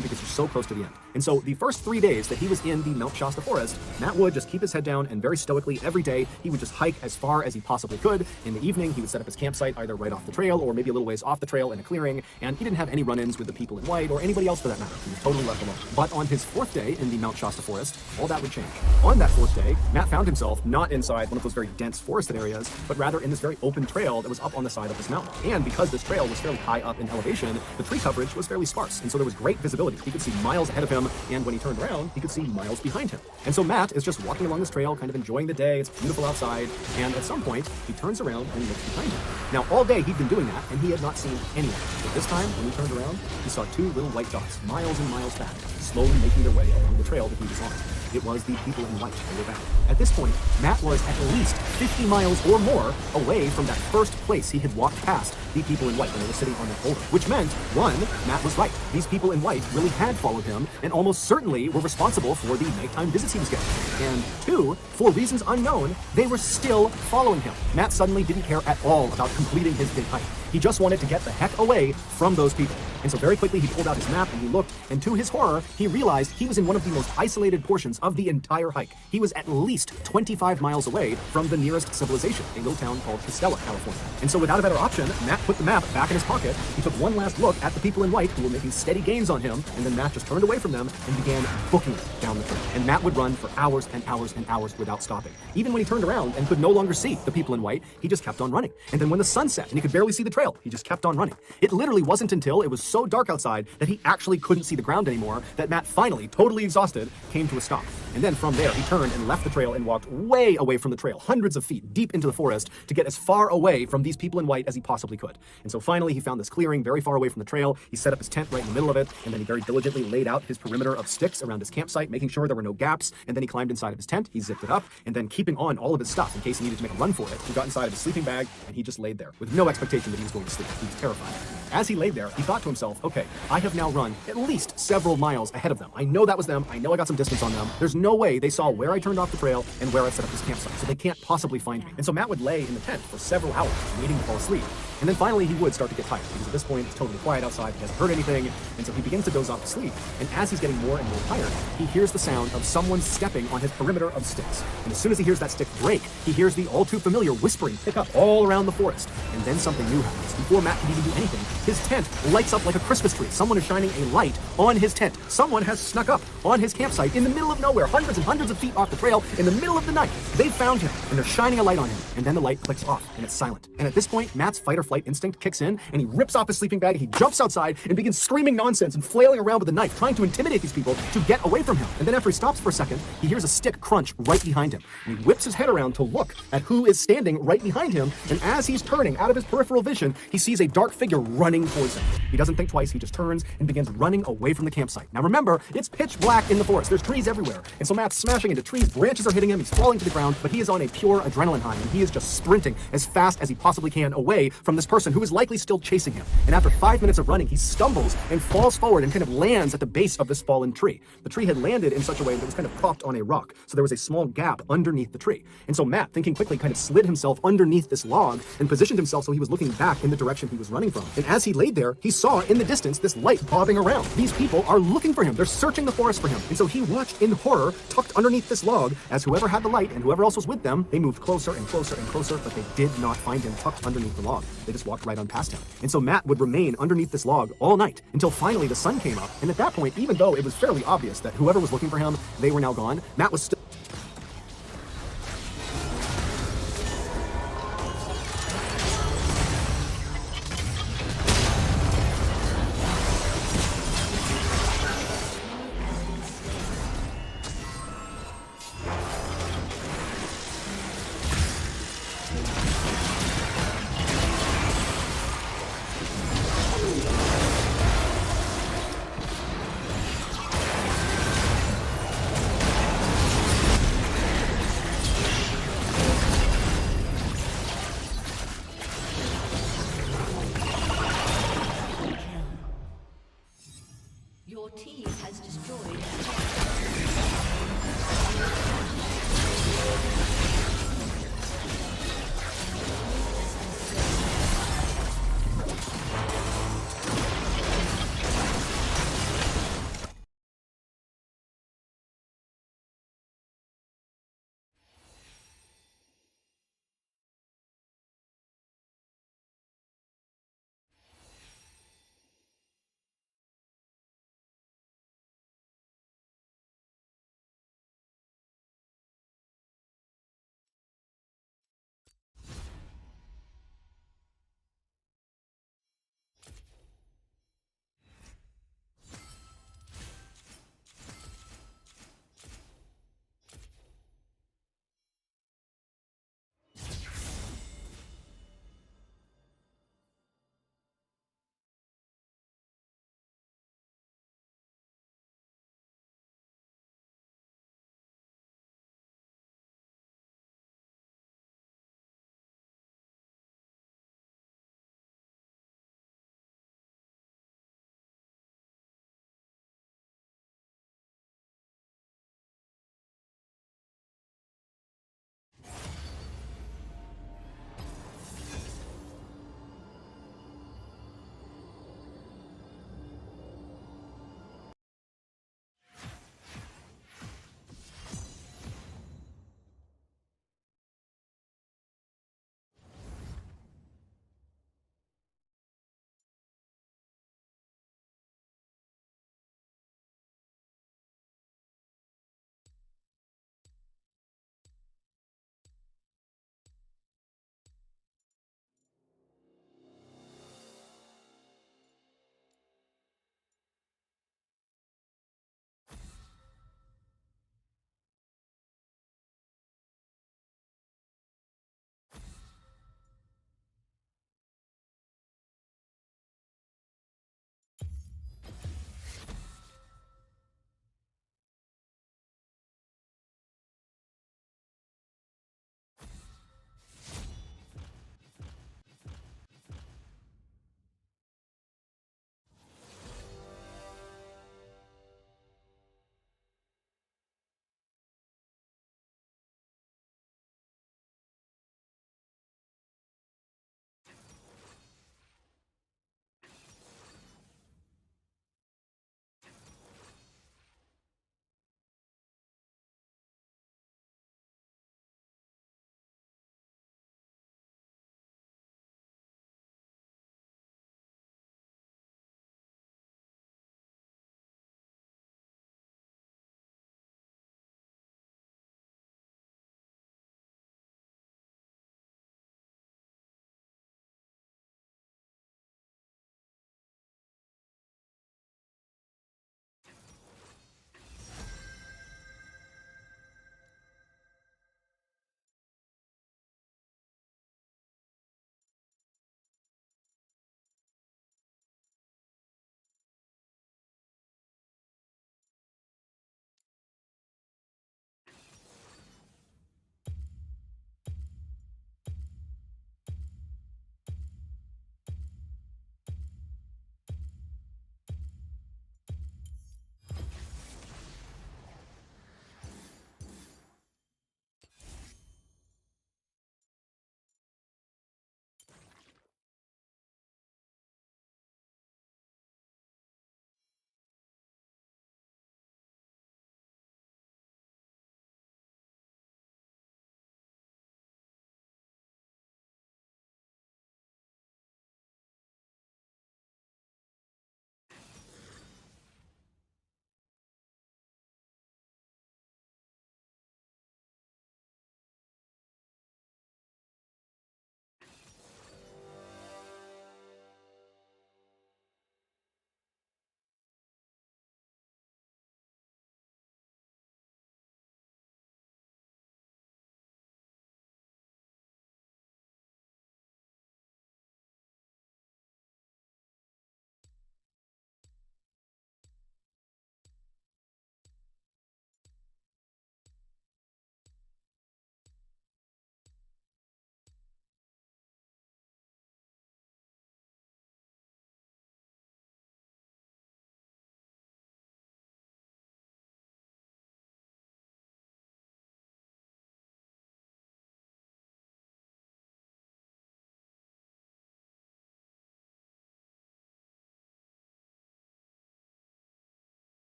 [SPEAKER 3] because you're so close to the end. And so the first 3 days that he was in the Mount Shasta forest, Matt would just keep his head down, and very stoically every day he would just hike as far as he possibly could. In the evening, he would set up his campsite either right off the trail or maybe a little ways off the trail in a clearing, and he didn't have any run-ins with the people in white or anybody else for that matter. He was totally left alone. But on his fourth day in the Mount Shasta forest, all that would change. On that fourth day, Matt found himself not inside one of those very dense forested areas, but rather in this very open trail that was up on the side of this mountain. And because this trail was fairly high up in elevation, the tree coverage was fairly sparse, and so there was great visibility. He could see miles ahead of him, and when he turned around, he could see miles behind him. And so Matt is just walking along this trail, kind of enjoying the day. It's beautiful outside, and at some point, he turns around and he looks behind him. Now, all day he'd been doing that, and he had not seen anyone. But this time, when he turned around, he saw two little white dots, miles and miles back, slowly making their way along the trail that he was on. It was the people in white. They were back. At this point, Matt was at least 50 miles or more away from that first place he had walked past the people in white when they were sitting on that boulder. Which meant, one, Matt was right. These people in white really had followed him and almost certainly were responsible for the nighttime visits he was getting. And two, for reasons unknown, they were still following him. Matt suddenly didn't care at all about completing his big hike. He just wanted to get the heck away from those people. And so very quickly he pulled out his map and he looked, and to his horror, he realized he was in one of the most isolated portions of the entire hike. He was at least 25 miles away from the nearest civilization, a little town called Castella, California. And so without a better option, Matt put the map back in his pocket. He took one last look at the people in white who were making steady gains on him, and then Matt just turned away from them and began booking it down the trail. And Matt would run for hours and hours and hours without stopping. Even when he turned around and could no longer see the people in white, he just kept on running. And then when the sun set and he could barely see the trail, he just kept on running. It literally wasn't until it was so dark outside that he actually couldn't see the ground anymore that Matt finally, totally exhausted, came to a stop. And then from there, he turned and left the trail and walked way away from the trail, hundreds of feet deep into the forest, to get as far away from these people in white as he possibly could. And so finally, he found this clearing very far away from the trail. He set up his tent right in the middle of it, and then he very diligently laid out his perimeter of sticks around his campsite, making sure there were no gaps. And then he climbed inside of his tent, he zipped it up, and then keeping on all of his stuff in case he needed to make a run for it, he got inside of his sleeping bag, and he just laid there with no expectation that he was going to sleep. He was terrified. As he laid there, he thought to himself, okay, I have now run at least several miles ahead of them. I know that was them. I know I got some distance on them. There's no way they saw where I turned off the trail and where I set up this campsite, so they can't possibly find me. And so Matt would lay in the tent for several hours, waiting to fall asleep. And then finally he would start to get tired, because at this point it's totally quiet outside, he hasn't heard anything, and so he begins to doze off to sleep. And as he's getting more and more tired, he hears the sound of someone stepping on his perimeter of sticks. And as soon as he hears that stick break, he hears the all too familiar whispering pick up all around the forest. And then something new happens. Before Matt can even do anything, his tent lights up like a Christmas tree. Someone is shining a light on his tent. Someone has snuck up on his campsite in the middle of nowhere, hundreds and hundreds of feet off the trail, in the middle of the night. They found him, and they're shining a light on him. And then the light clicks off, and it's silent. And at this point, Matt's fight or flight instinct kicks in, and he rips off his sleeping bag, he jumps outside, and begins screaming nonsense and flailing around with a knife, trying to intimidate these people to get away from him. And then after he stops for a second, he hears a stick crunch right behind him. And he whips his head around to look at who is standing right behind him, and as he's turning out of his peripheral vision, he sees a dark figure running towards him. He doesn't think twice, he just turns and begins running away from the campsite. Now remember, it's pitch black in the forest. There's trees everywhere. And so Matt's smashing into trees, branches are hitting him, he's falling to the ground, but he is on a pure adrenaline high, and he is just sprinting as fast as he possibly can away from this person who is likely still chasing him. And after 5 minutes of running, he stumbles and falls forward and kind of lands at the base of this fallen tree. The tree had landed in such a way that it was kind of propped on a rock, so there was a small gap underneath the tree. And so Matt, thinking quickly, kind of slid himself underneath this log and positioned himself so he was looking back in the direction he was running from. And as he laid there, he saw in the distance this light bobbing around. These people are looking for him. They're searching the forest for him. And so he watched in horror, tucked underneath this log, as whoever had the light and whoever else was with them, they moved closer and closer and closer, but they did not find him tucked underneath the log. They just walked right on past him. And so Matt would remain underneath this log all night until finally the sun came up. And at that point, even though it was fairly obvious that whoever was looking for him, they were now gone, Matt was still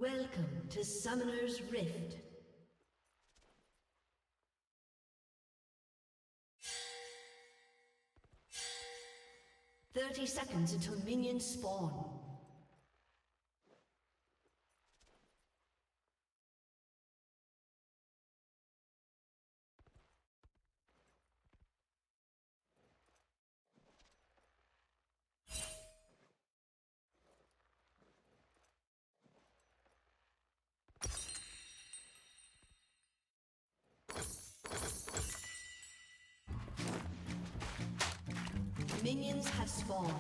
[SPEAKER 1] Welcome to Summoner's Rift. "30 seconds until minions spawn. Minions have spawned.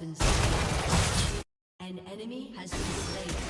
[SPEAKER 1] been slain. An enemy has been slain.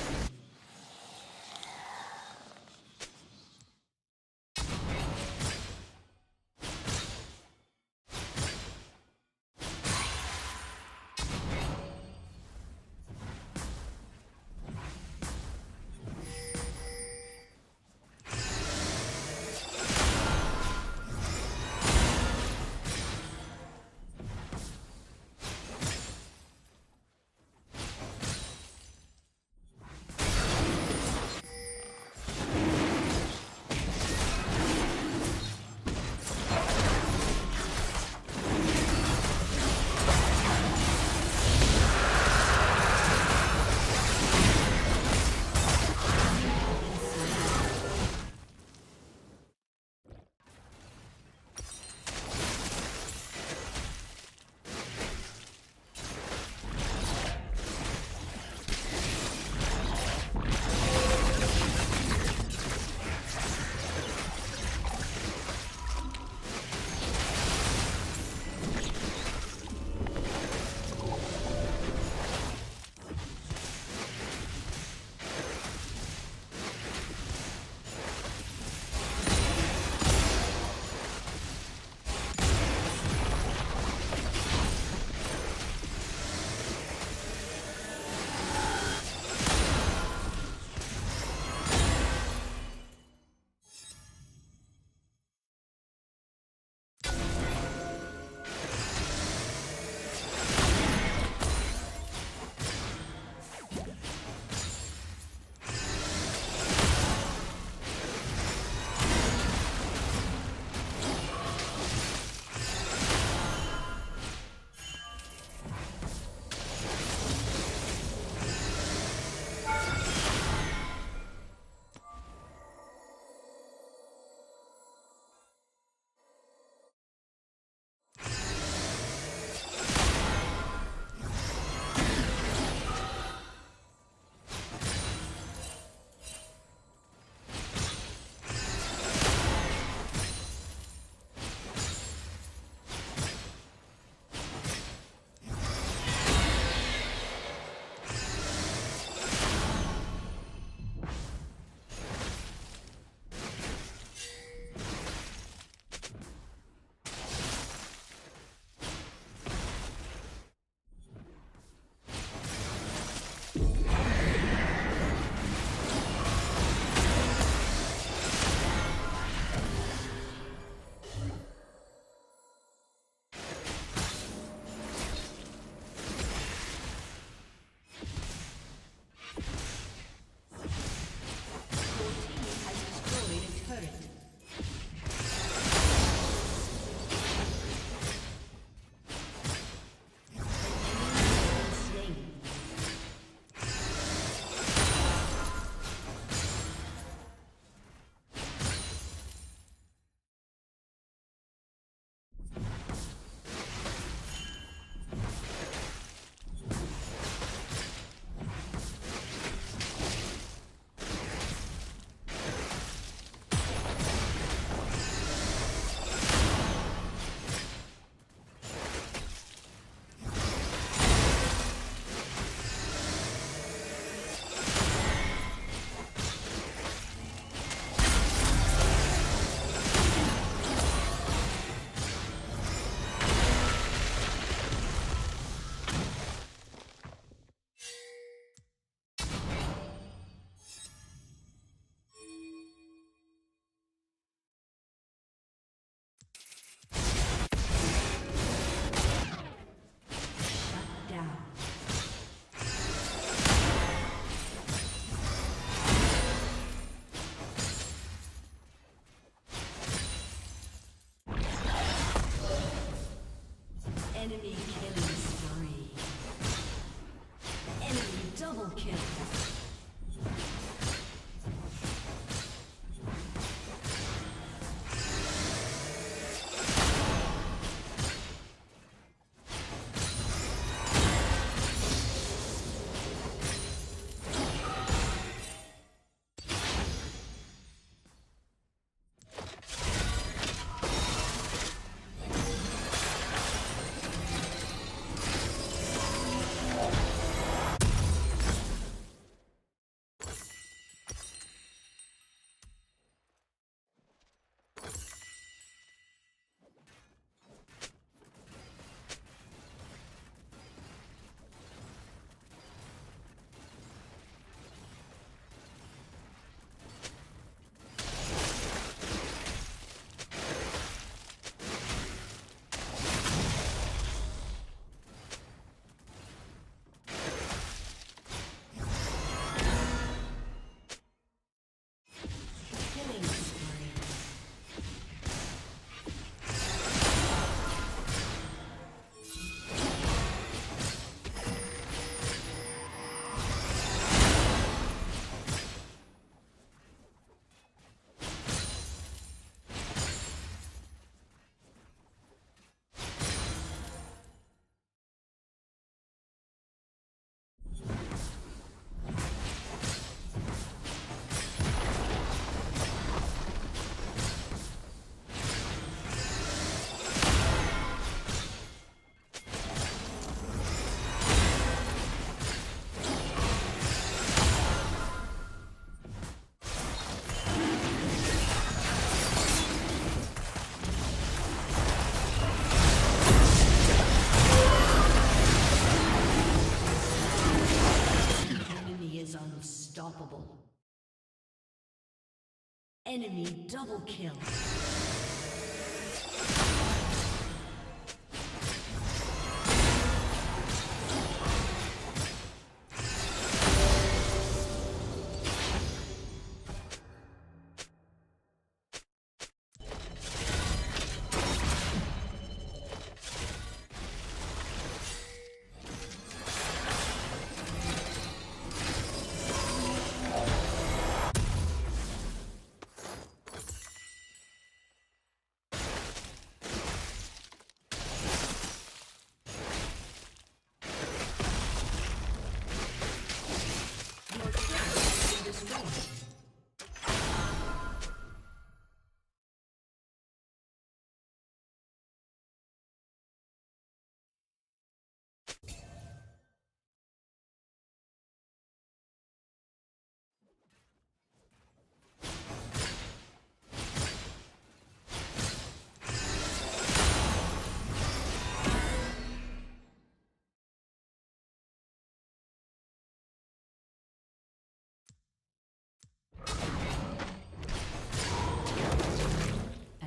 [SPEAKER 1] Enemy double kill.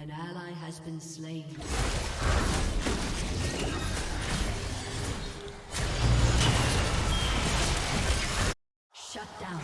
[SPEAKER 1] An ally has been slain. Shut down.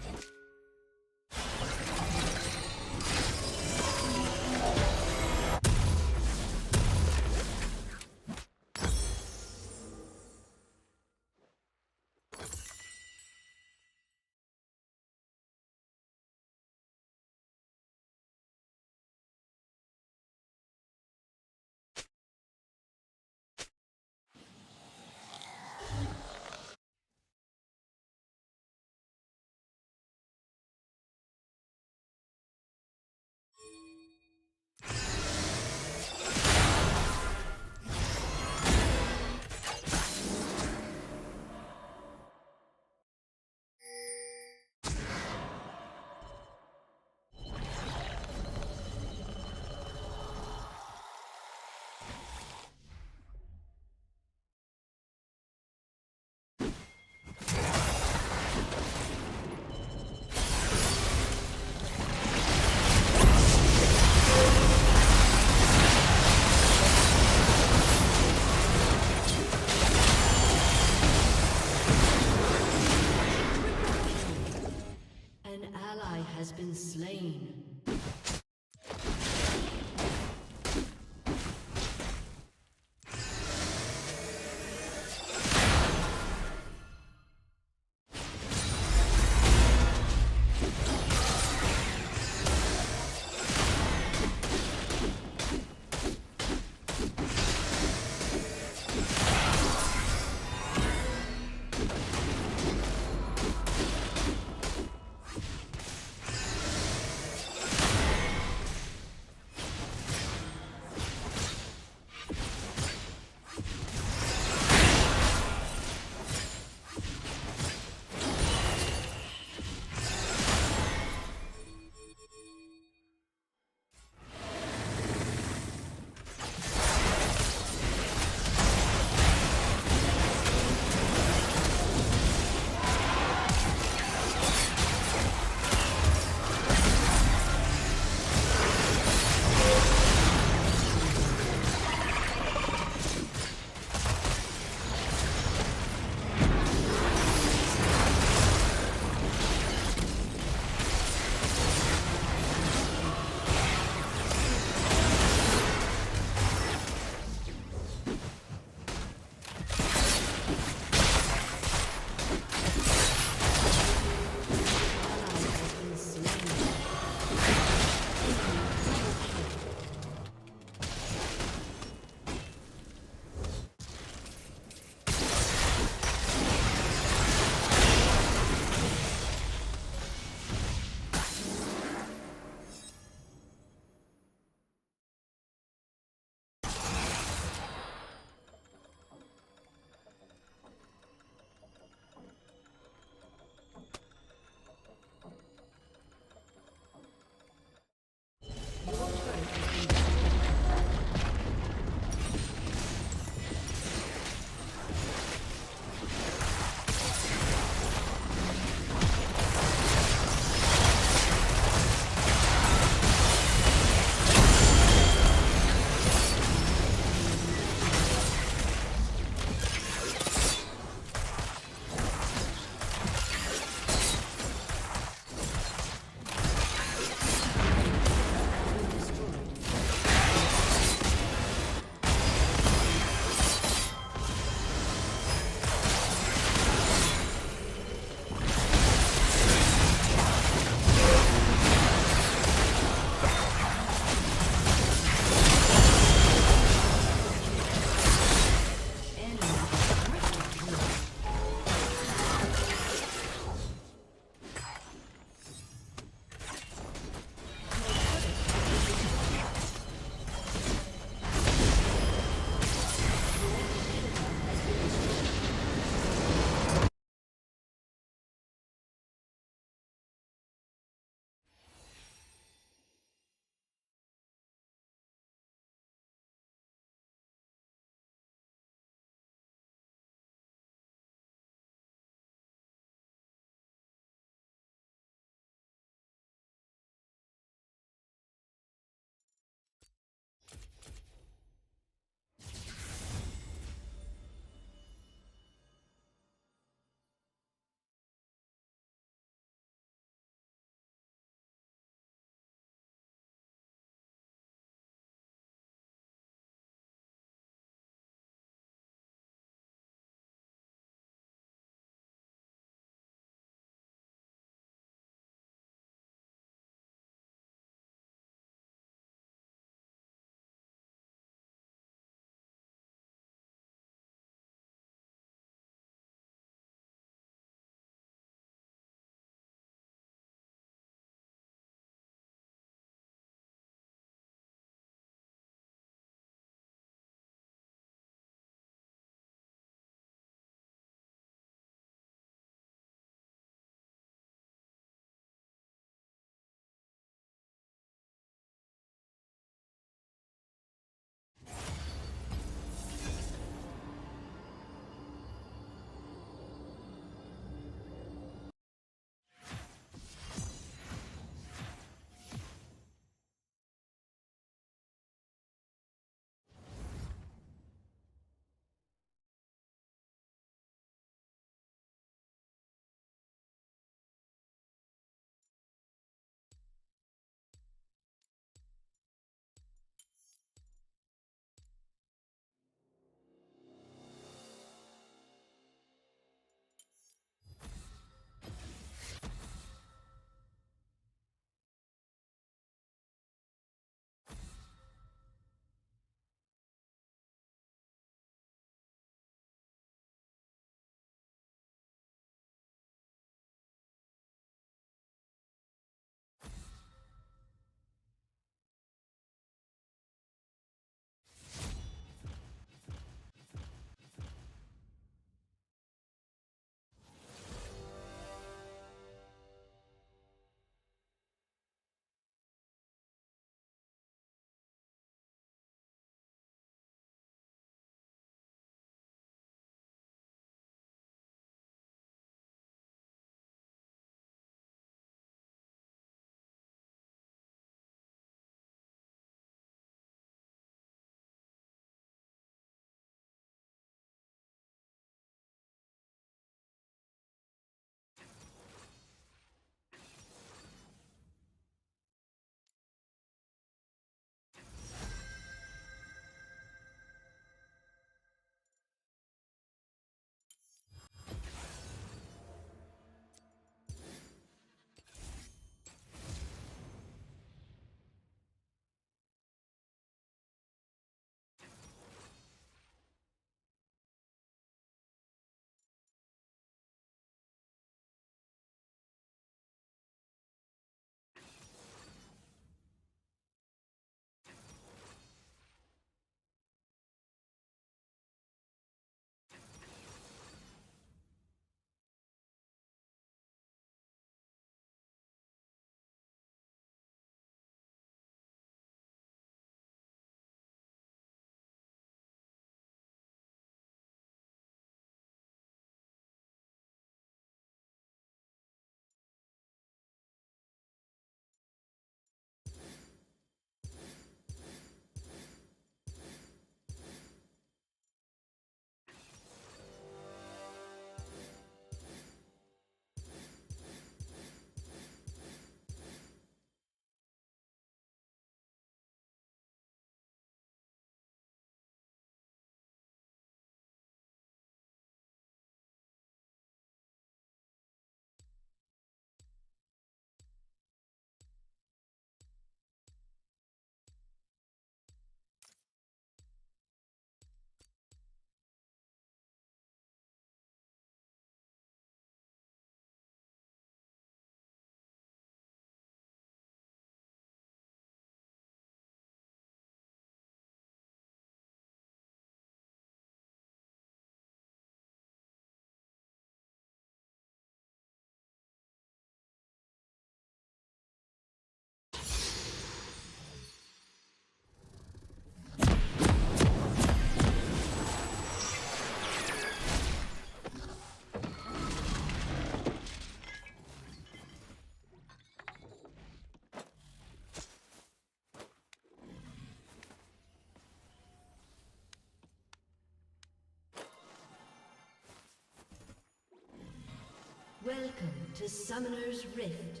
[SPEAKER 1] Welcome to Summoner's Rift.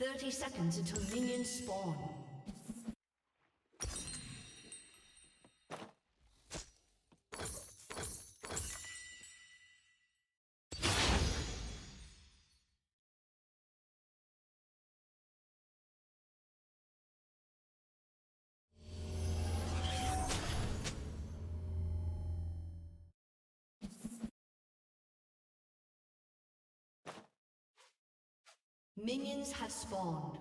[SPEAKER 1] "30 seconds until minions spawn. Minions have spawned.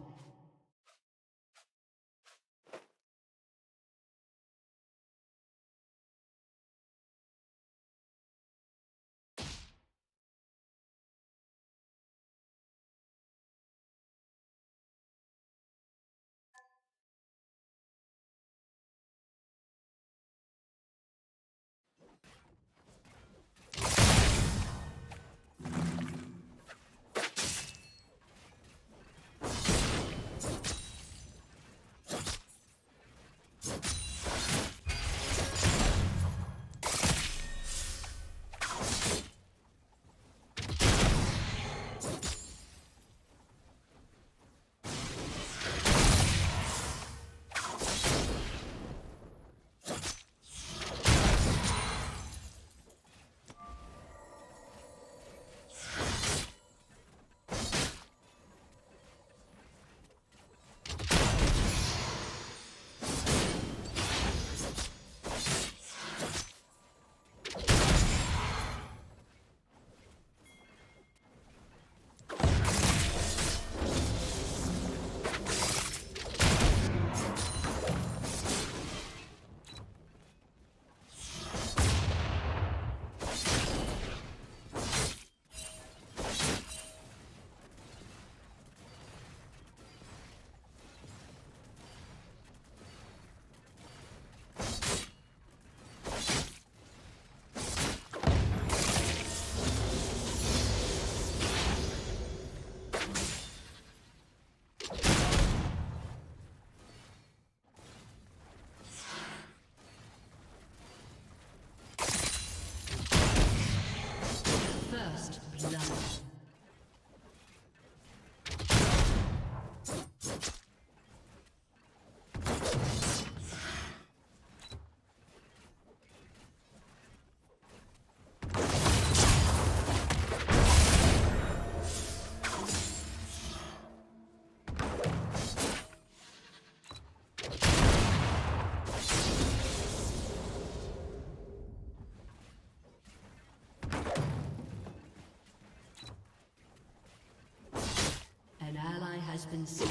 [SPEAKER 1] First blood. An ally has been slain.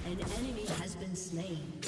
[SPEAKER 1] An enemy has been slain.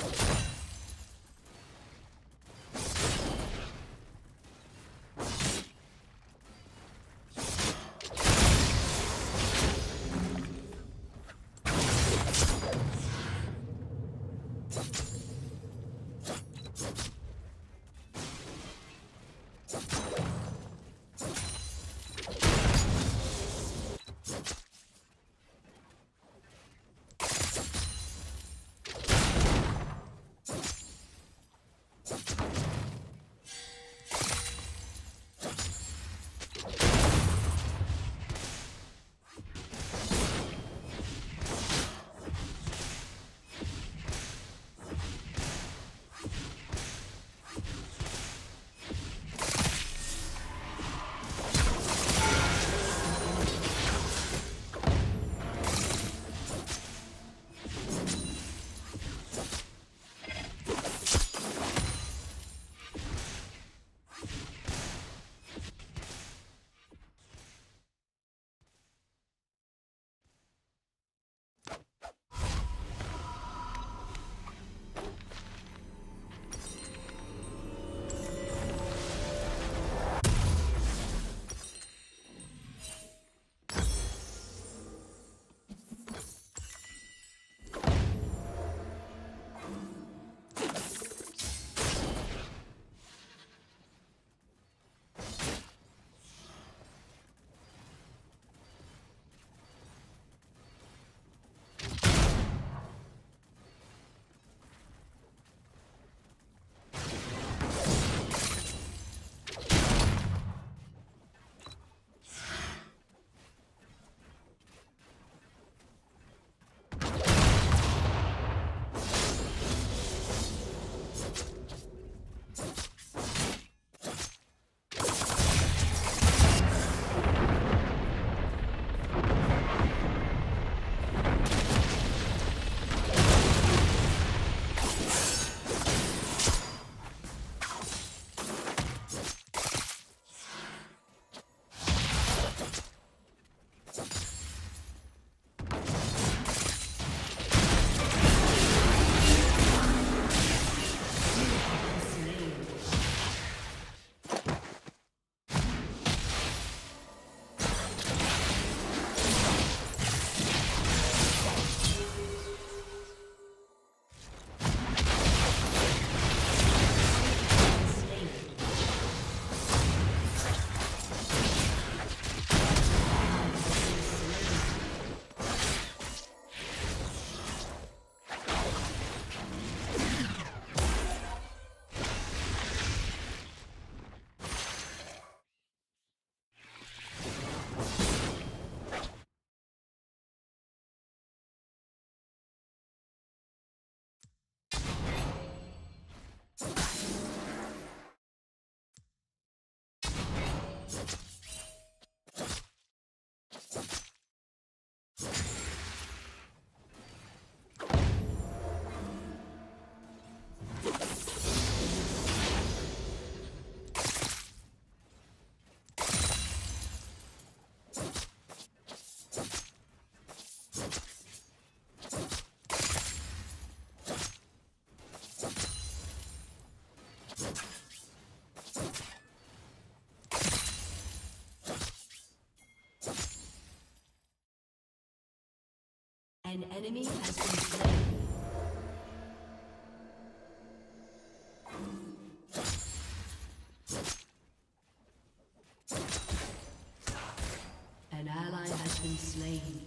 [SPEAKER 1] An enemy has been slain. An ally has been slain.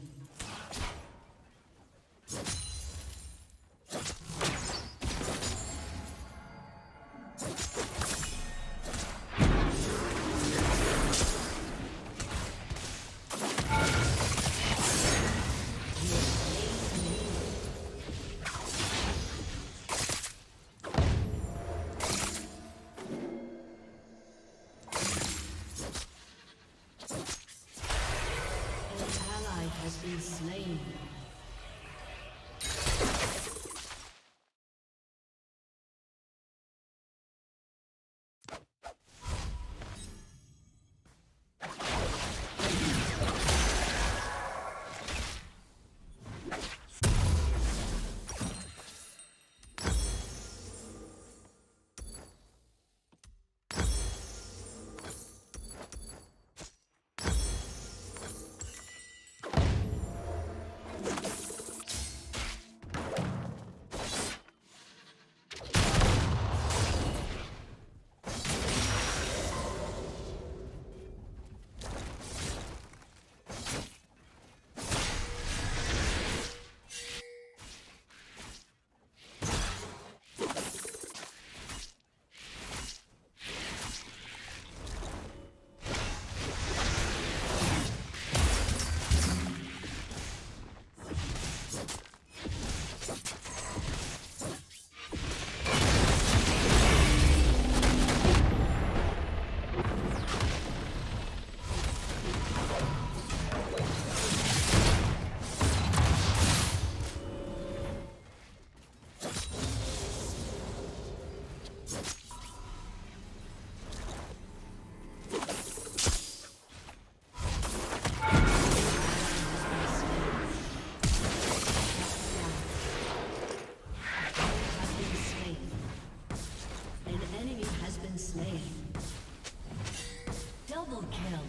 [SPEAKER 1] Double kill.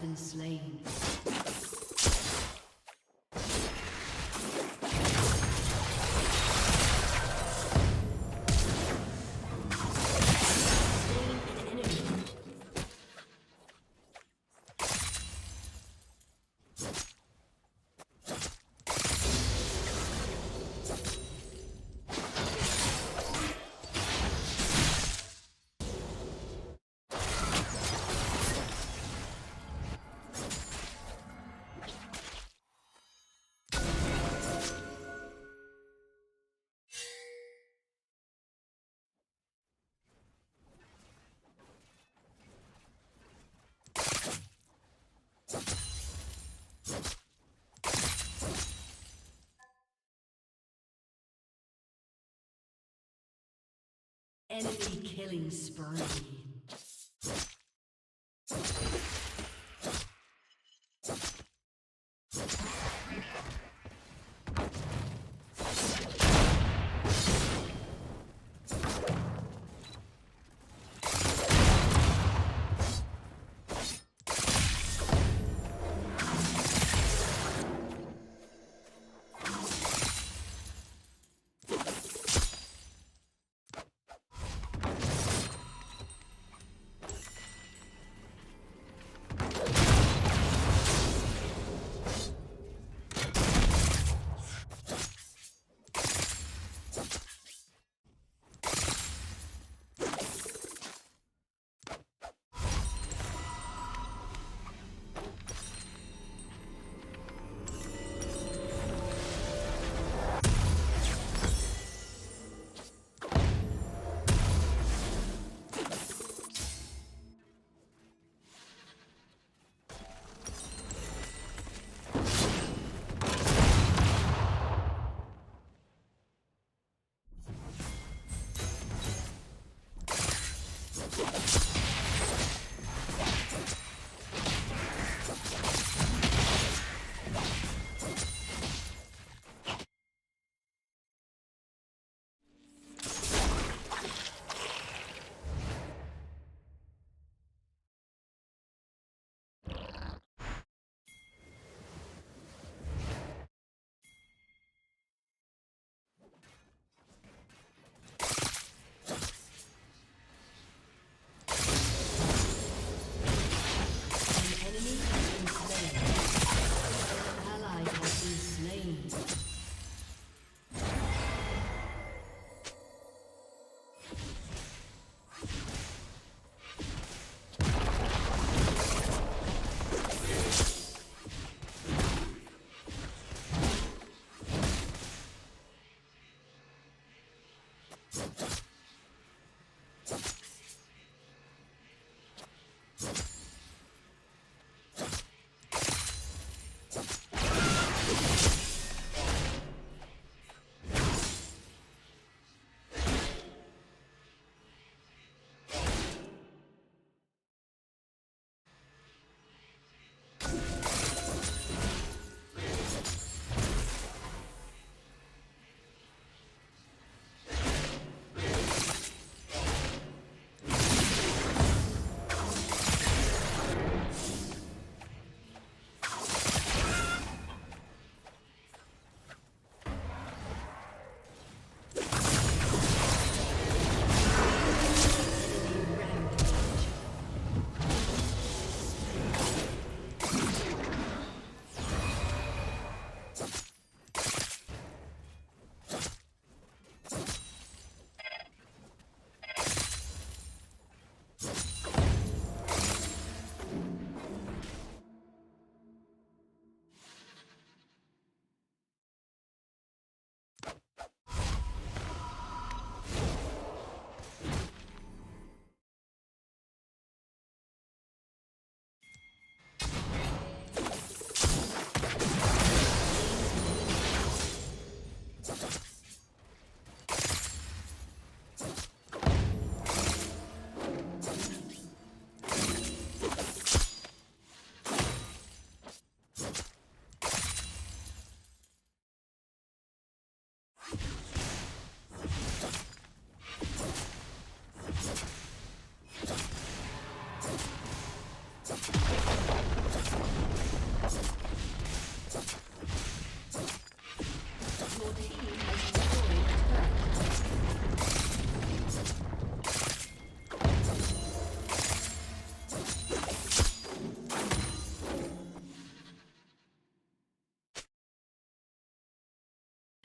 [SPEAKER 1] Been slain. Enemy killing spree.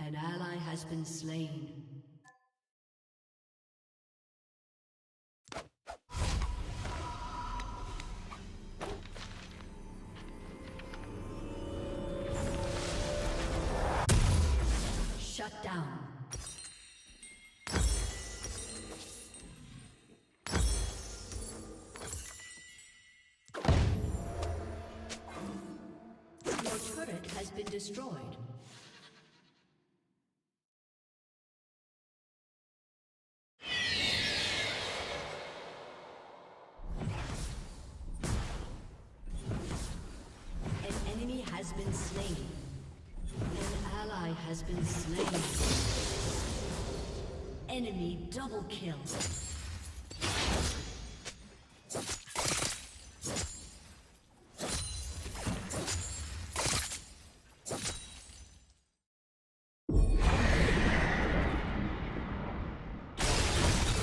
[SPEAKER 1] An ally has been slain. Shut down. Your turret has been destroyed. Has been slain. An ally has been slain. Enemy double kill.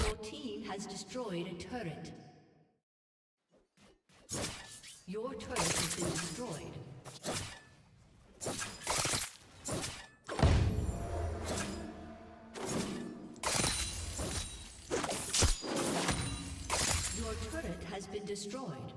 [SPEAKER 1] Your team has destroyed a turret. Your turret has been destroyed. Your turret has been destroyed.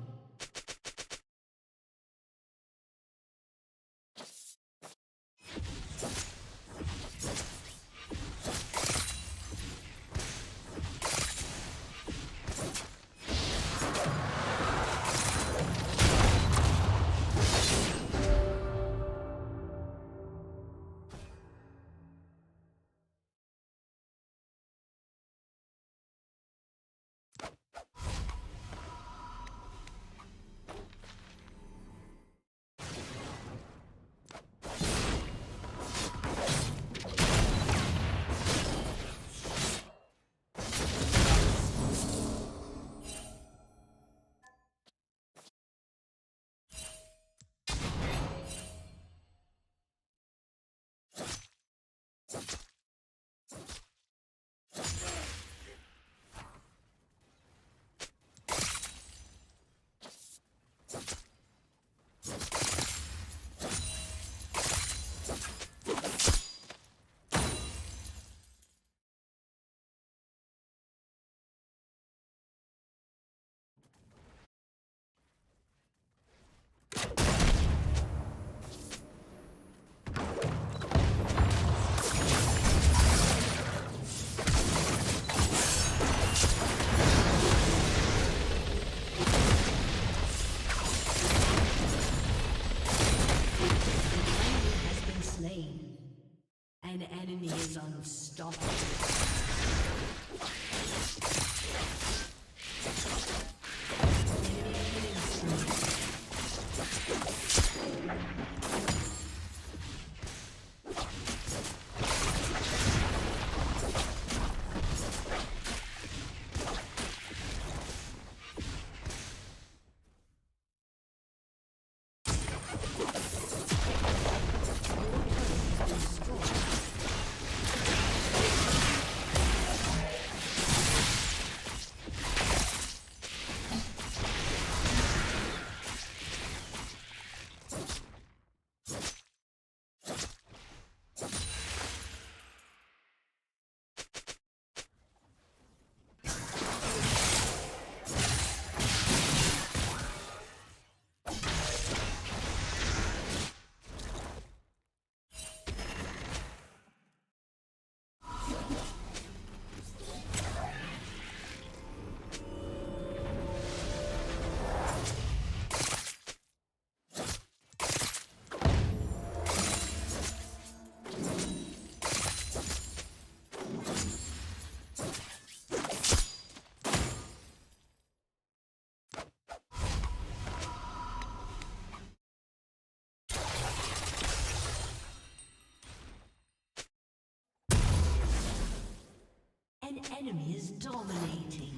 [SPEAKER 1] enemy is dominating.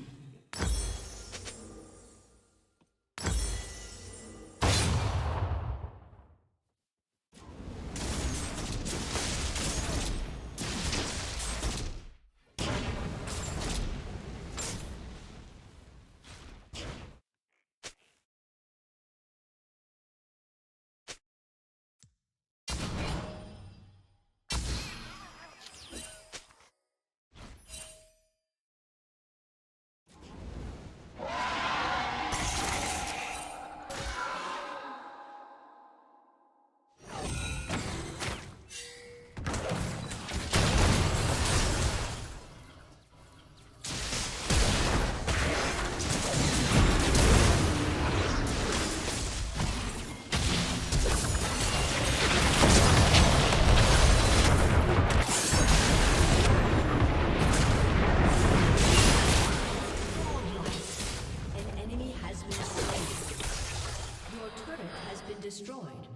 [SPEAKER 1] Destroyed.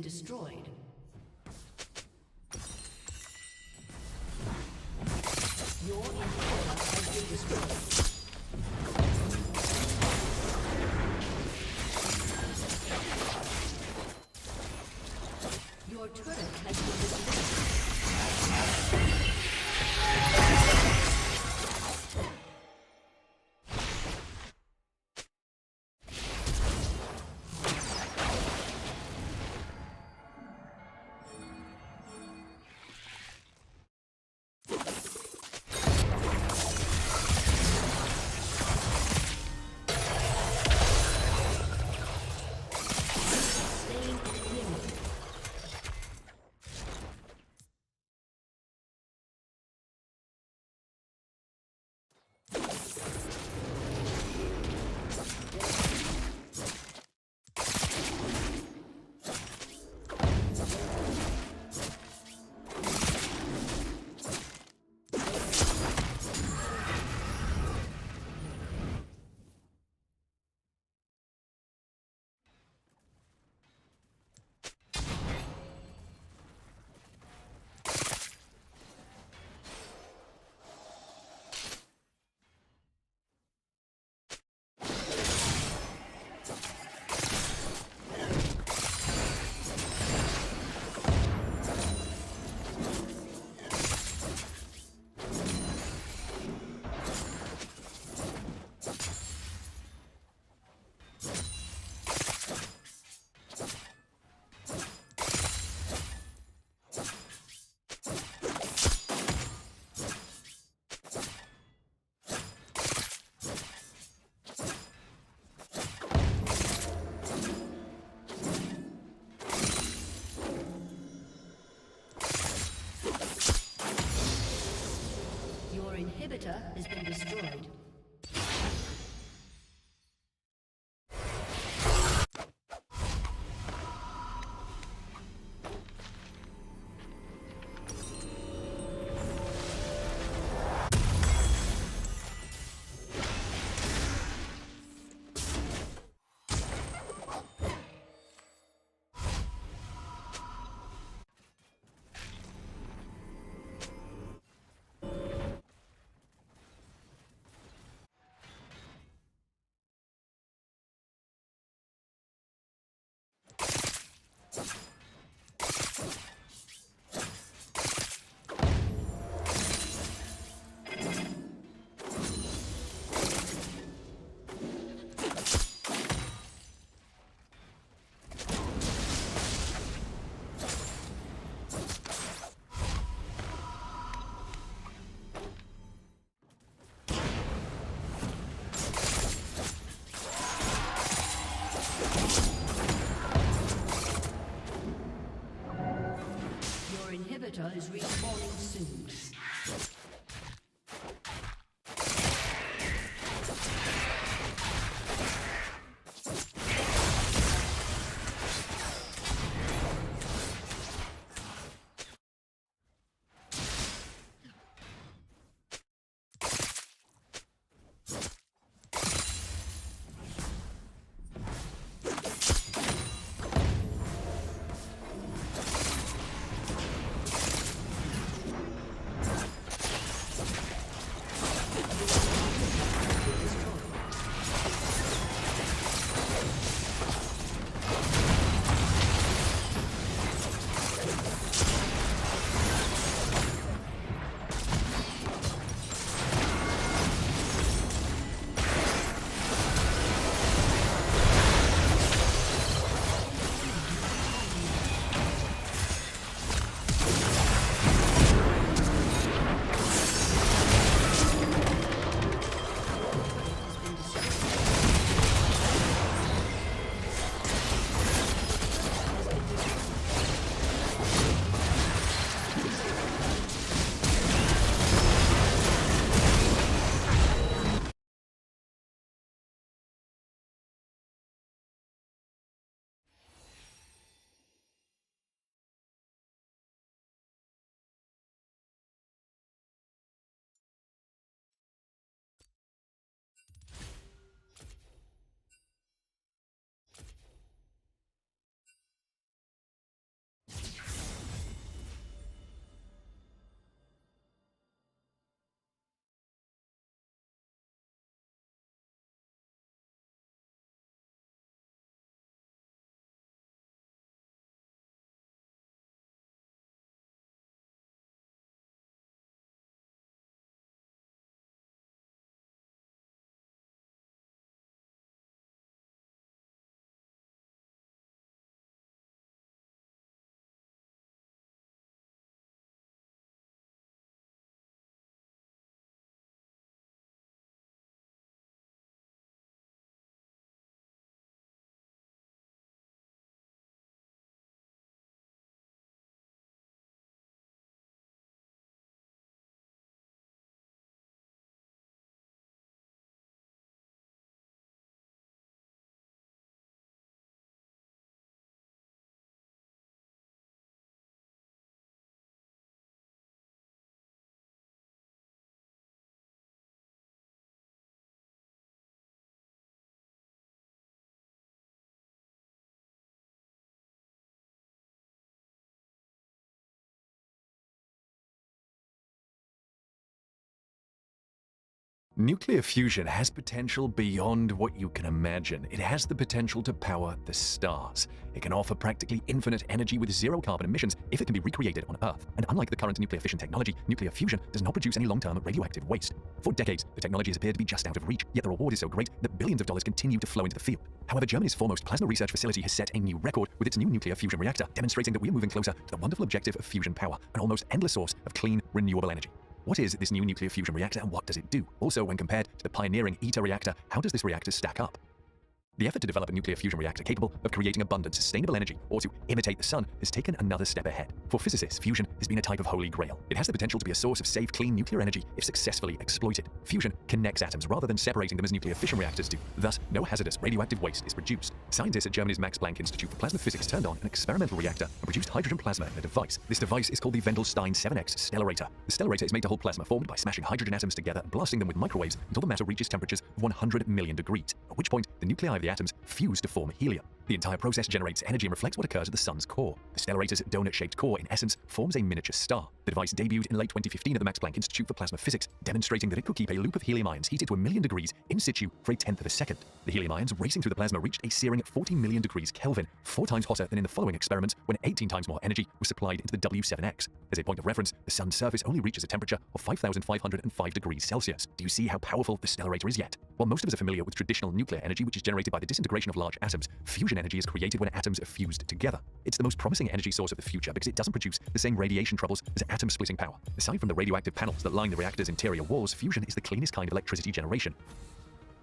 [SPEAKER 1] Destroyed. Your inhibitor has been destroyed. Your turret has been destroyed. inhibitor has been destroyed. Is respawning soon.
[SPEAKER 4] Nuclear fusion has potential beyond what you can imagine. It has the potential to power the stars. It can offer practically infinite energy with zero carbon emissions if it can be recreated on Earth. And unlike the current nuclear fission technology, nuclear fusion does not produce any long-term radioactive waste. For decades, the technology has appeared to be just out of reach, yet the reward is so great that billions of dollars continue to flow into the field. However, Germany's foremost plasma research facility has set a new record with its new nuclear fusion reactor, demonstrating that we are moving closer to the wonderful objective of fusion power, an almost endless source of clean, renewable energy. What is this new nuclear fusion reactor and what does it do? Also, when compared to the pioneering ITER reactor, how does this reactor stack up? The effort to develop a nuclear fusion reactor capable of creating abundant, sustainable energy, or to imitate the sun, has taken another step ahead. For physicists, fusion has been a type of holy grail. It has the potential to be a source of safe, clean nuclear energy if successfully exploited. Fusion connects atoms rather than separating them as nuclear fission reactors do. Thus, no hazardous radioactive waste is produced. Scientists at Germany's Max Planck Institute for Plasma Physics turned on an experimental reactor and produced hydrogen plasma in a device. This device is called the Wendelstein 7X stellarator. The stellarator is made to hold plasma formed by smashing hydrogen atoms together and blasting them with microwaves until the matter reaches temperatures of 100 million degrees, at which point the nuclei of the atoms fuse to form helium. The entire process generates energy and reflects what occurs at the sun's core. The stellarator's donut-shaped core, in essence, forms a miniature star. The device debuted in late 2015 at the Max Planck Institute for Plasma Physics, demonstrating that it could keep a loop of helium ions heated to 1 million degrees in situ for a tenth of a second. The helium ions racing through the plasma reached a searing 40 million degrees Kelvin, 4 times hotter than in the following experiments when 18 times more energy was supplied into the W7X. As a point of reference, the sun's surface only reaches a temperature of 5,505 degrees Celsius. Do you see how powerful the stellarator is yet? While most of us are familiar with traditional nuclear energy, which is generated by the disintegration of large atoms, fusion energy is created when atoms are fused together. It's the most promising energy source of the future because it doesn't produce the same radiation troubles as atom splitting power. Aside from the radioactive panels that line the reactor's interior walls, fusion is the cleanest kind of electricity generation.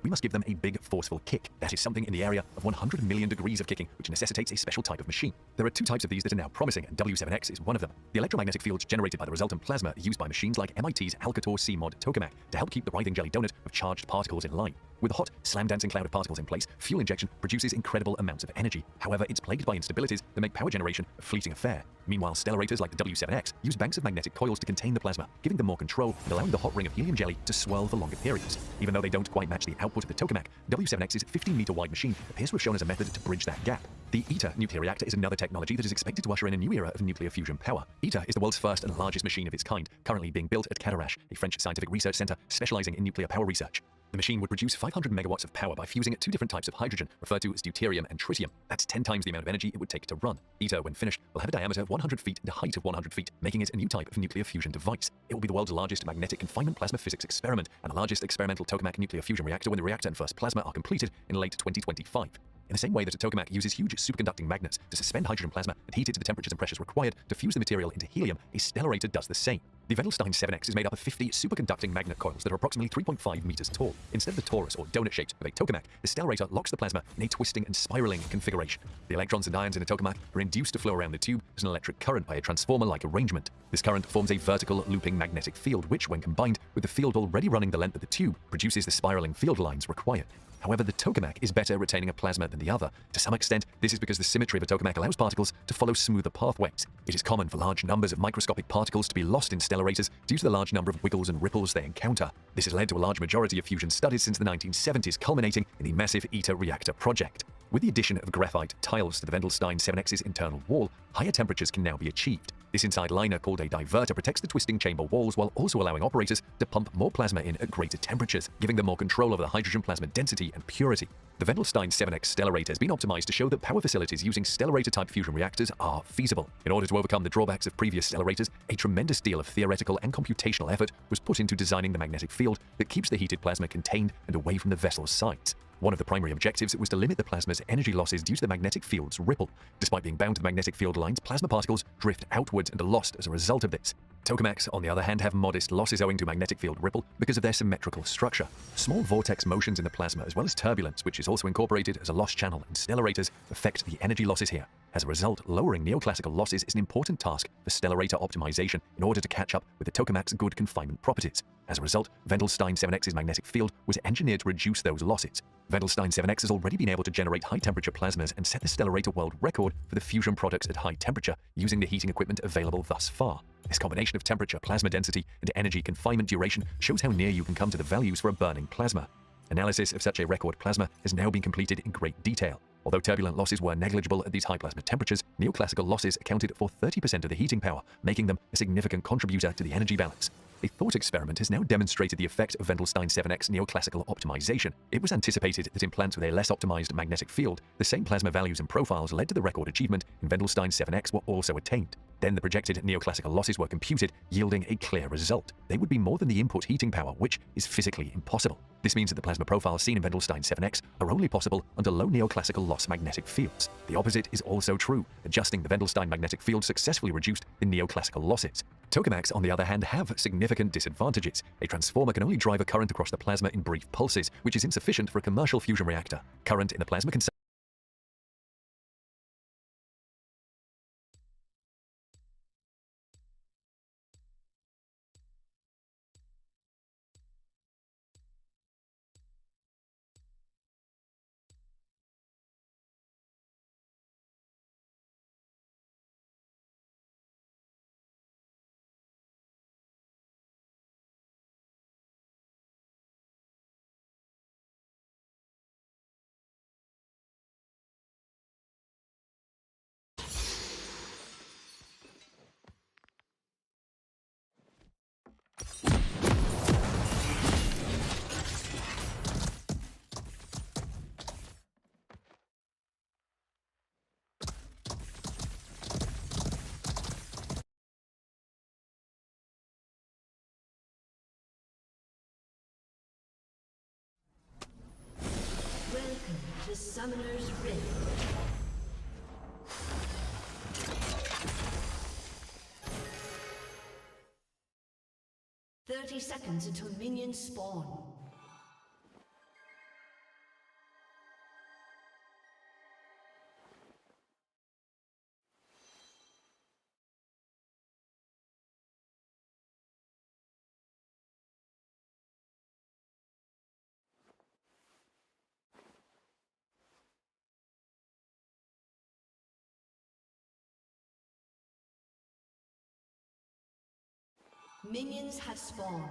[SPEAKER 4] We must give them a big, forceful kick. That is something in the area of 100 million degrees of kicking, which necessitates a special type of machine. There are 2 types of these that are now promising, and W7X is one of them. The electromagnetic fields generated by the resultant plasma are used by machines like MIT's Alcator CMOD tokamak to help keep the writhing jelly donut of charged particles in line. With a hot, slam-dancing cloud of particles in place, fuel injection produces incredible amounts of energy. However, it's plagued by instabilities that make power generation a fleeting affair. Meanwhile, stellarators like the W7X use banks of magnetic coils to contain the plasma, giving them more control and allowing the hot ring of helium jelly to swirl for longer periods. Even though they don't quite match the output of the tokamak, W7X's 15-meter-wide machine appears to have shown as a method to bridge that gap. The ITER nuclear reactor is another technology that is expected to usher in a new era of nuclear fusion power. ITER is the world's first and largest machine of its kind, currently being built at Cadarache, a French scientific research center specializing in nuclear power research. The machine would produce 500 megawatts of power by fusing 2 different types of hydrogen, referred to as deuterium and tritium. That's 10 times the amount of energy it would take to run. ITER, when finished, will have a diameter of 100 feet and a height of 100 feet, making it a new type of nuclear fusion device. It will be the world's largest magnetic confinement plasma physics experiment and the largest experimental tokamak nuclear fusion reactor when the reactor and first plasma are completed in late 2025. In the same way that a tokamak uses huge superconducting magnets to suspend hydrogen plasma and heat it to the temperatures and pressures required to fuse the material into helium, a stellarator does the same. The Wendelstein 7X is made up of 50 superconducting magnet coils that are approximately 3.5 meters tall. Instead of the torus or donut shape of a tokamak, the stellarator locks the plasma in a twisting and spiraling configuration. The electrons and ions in a tokamak are induced to flow around the tube as an electric current by a transformer-like arrangement. This current forms a vertical looping magnetic field which, when combined with the field already running the length of the tube, produces the spiraling field lines required. However, the tokamak is better at retaining a plasma than the other. To some extent, this is because the symmetry of a tokamak allows particles to follow smoother pathways. It is common for large numbers of microscopic particles to be lost in stellarators due to the large number of wiggles and ripples they encounter. This has led to a large majority of fusion studies since the 1970s, culminating in the massive ITER reactor project. With the addition of graphite tiles to the Wendelstein 7X's internal wall, higher temperatures can now be achieved. This inside liner, called a diverter, protects the twisting chamber walls while also allowing operators to pump more plasma in at greater temperatures, giving them more control over the hydrogen plasma density and purity. The Wendelstein 7X stellarator has been optimized to show that power facilities using stellarator-type fusion reactors are feasible. In order to overcome the drawbacks of previous stellarators, a tremendous deal of theoretical and computational effort was put into designing the magnetic field that keeps the heated plasma contained and away from the vessel's sides. One of the primary objectives was to limit the plasma's energy losses due to the magnetic field's ripple. Despite being bound to the magnetic field lines, plasma particles drift outwards and are lost as a result of this. Tokamaks, on the other hand, have modest losses owing to magnetic field ripple because of their symmetrical structure. Small vortex motions in the plasma, as well as turbulence, which is also incorporated as a loss channel in stellarators, affect the energy losses here. As a result, lowering neoclassical losses is an important task for stellarator optimization in order to catch up with the tokamak's good confinement properties. As a result, Wendelstein 7X's magnetic field was engineered to reduce those losses. Wendelstein 7X has already been able to generate high-temperature plasmas and set the stellarator world record for the fusion products at high temperature using the heating equipment available thus far. This combination of temperature, plasma density, and energy confinement duration shows how near you can come to the values for a burning plasma. Analysis of such a record plasma has now been completed in great detail. Although turbulent losses were negligible at these high plasma temperatures, neoclassical losses accounted for 30% of the heating power, making them a significant contributor to the energy balance. A thought experiment has now demonstrated the effect of Wendelstein 7X neoclassical optimization. It was anticipated that in plants with a less optimized magnetic field, the same plasma values and profiles led to the record achievement in Wendelstein 7X were also attained. Then the projected neoclassical losses were computed, yielding a clear result. They would be more than the input heating power, which is physically impossible. This means that the plasma profiles seen in Wendelstein 7X are only possible under low neoclassical loss magnetic fields. The opposite is also true. Adjusting the Wendelstein magnetic field successfully reduced the neoclassical losses. Tokamaks, on the other hand, have significant disadvantages. A transformer can only drive a current across the plasma in brief pulses, which is insufficient for a commercial fusion reactor. Current in the plasma can
[SPEAKER 1] Welcome to Summoner's Rift. "30 seconds until minions spawn." Minions have spawned.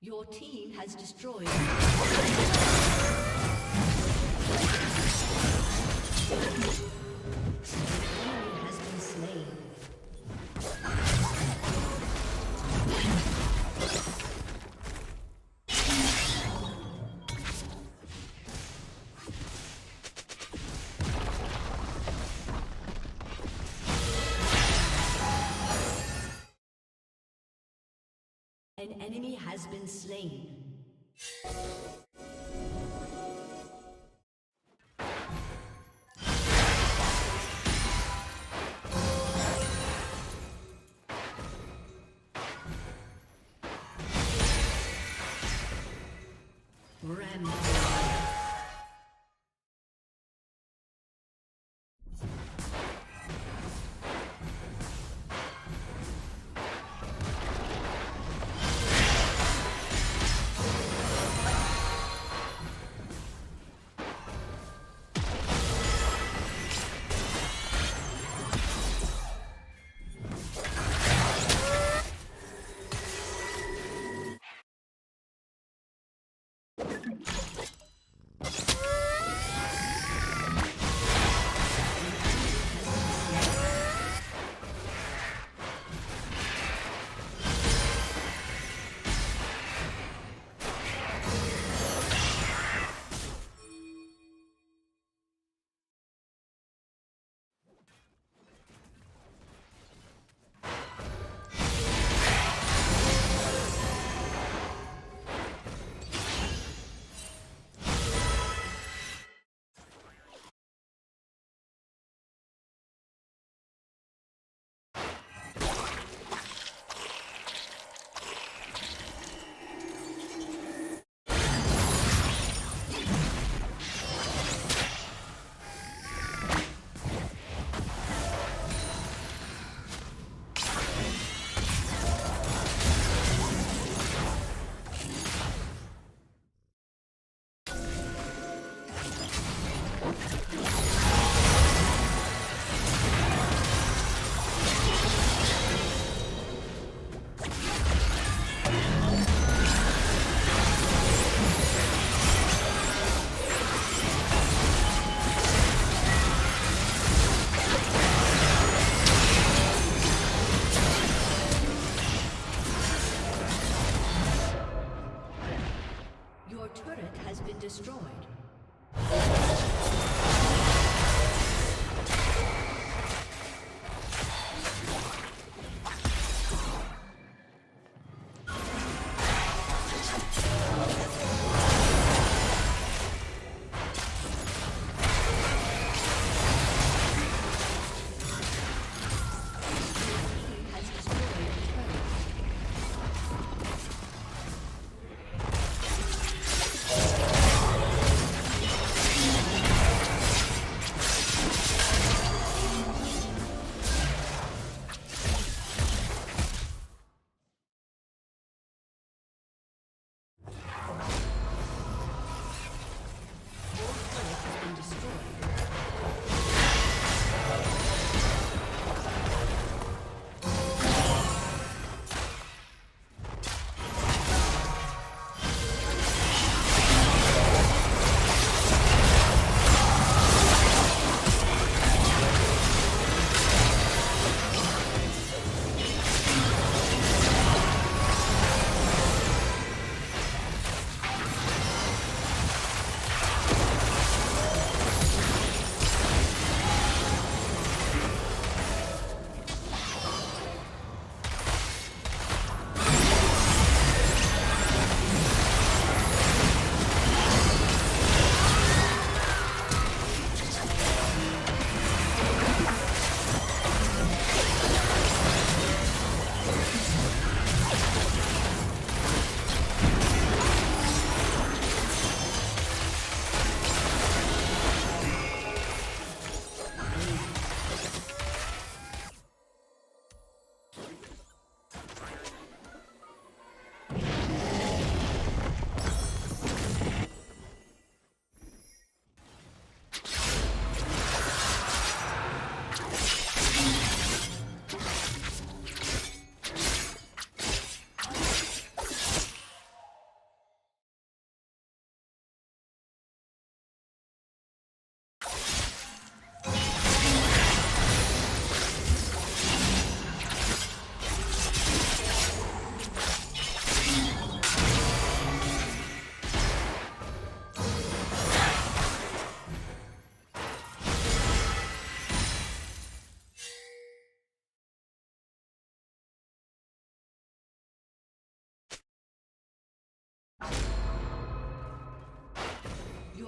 [SPEAKER 1] Your team has destroyed. An enemy has been slain. An enemy has been slain. Rampage. Your turret has been destroyed.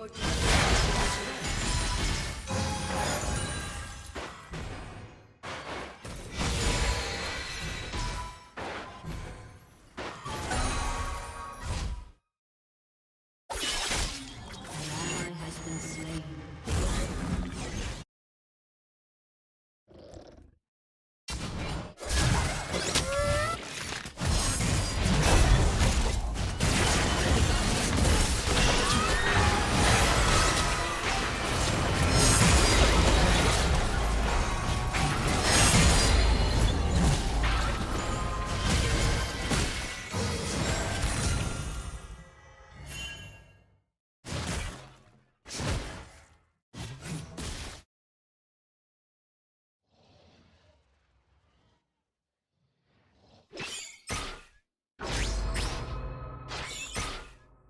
[SPEAKER 1] Your turret has been An ally has been slain.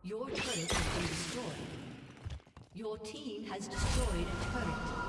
[SPEAKER 1] Your turret has been destroyed. Your team has destroyed a turret.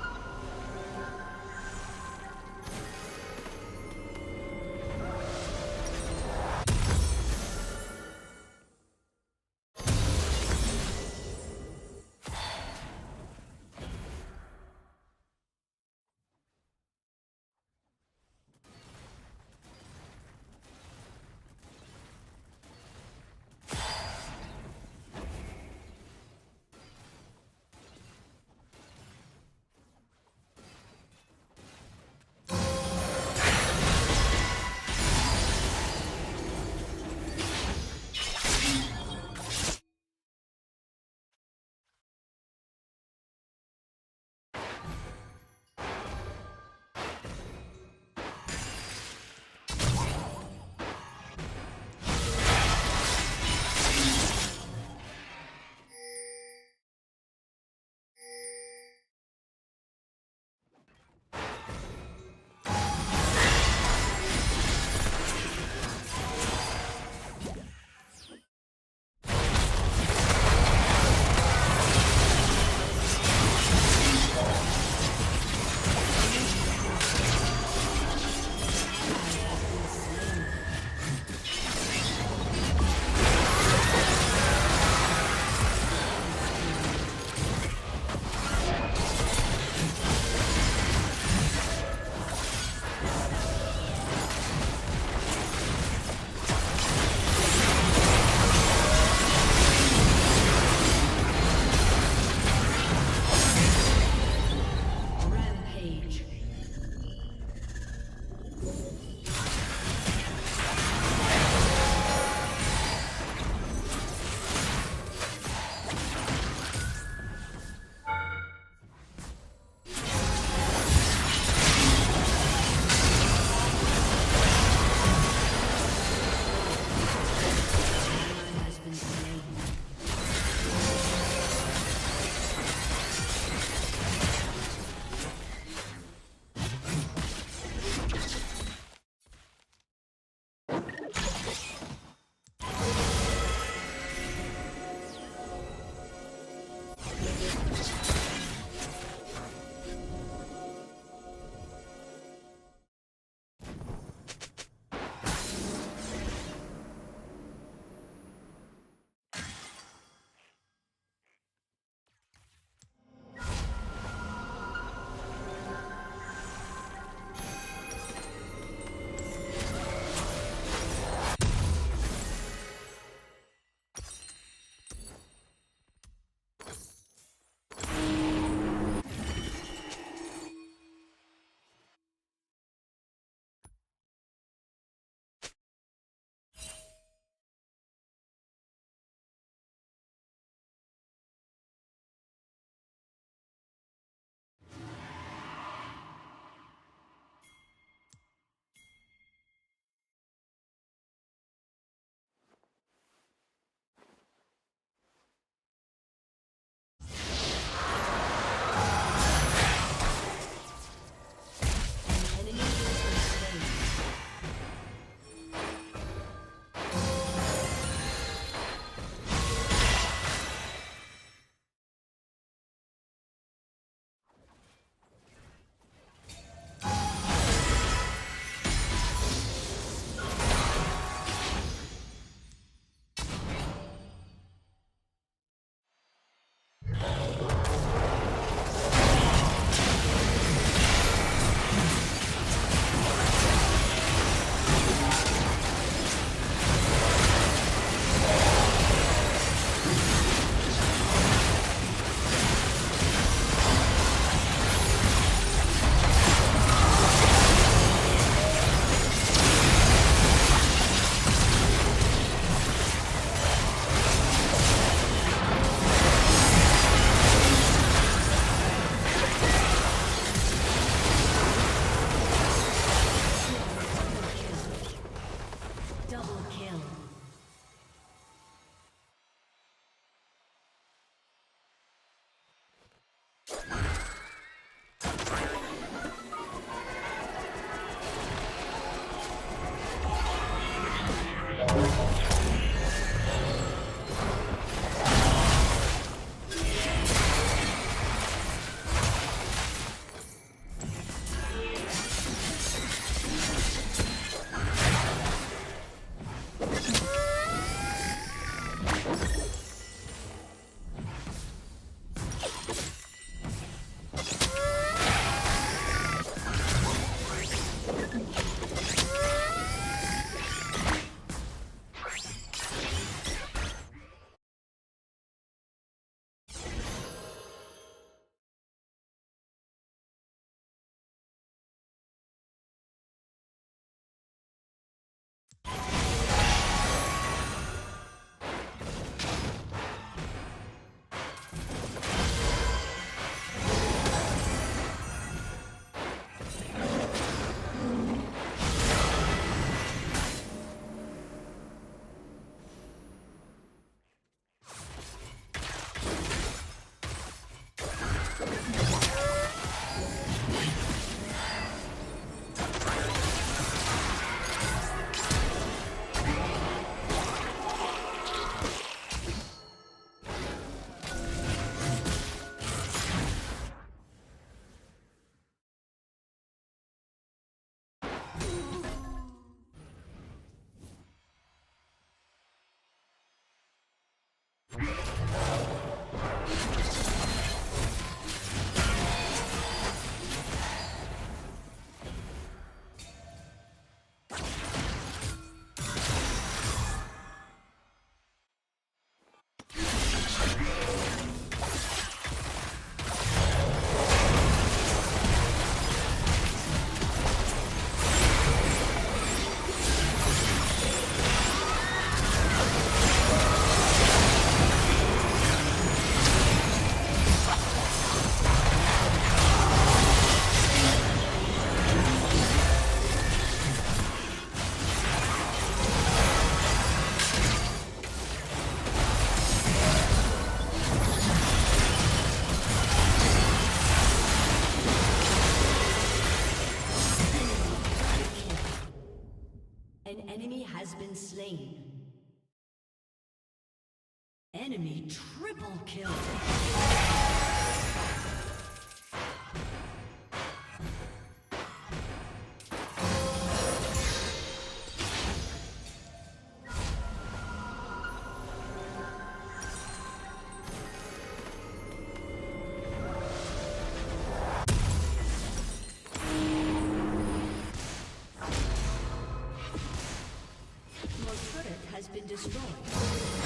[SPEAKER 1] Enemy triple kill. Your turret has been destroyed.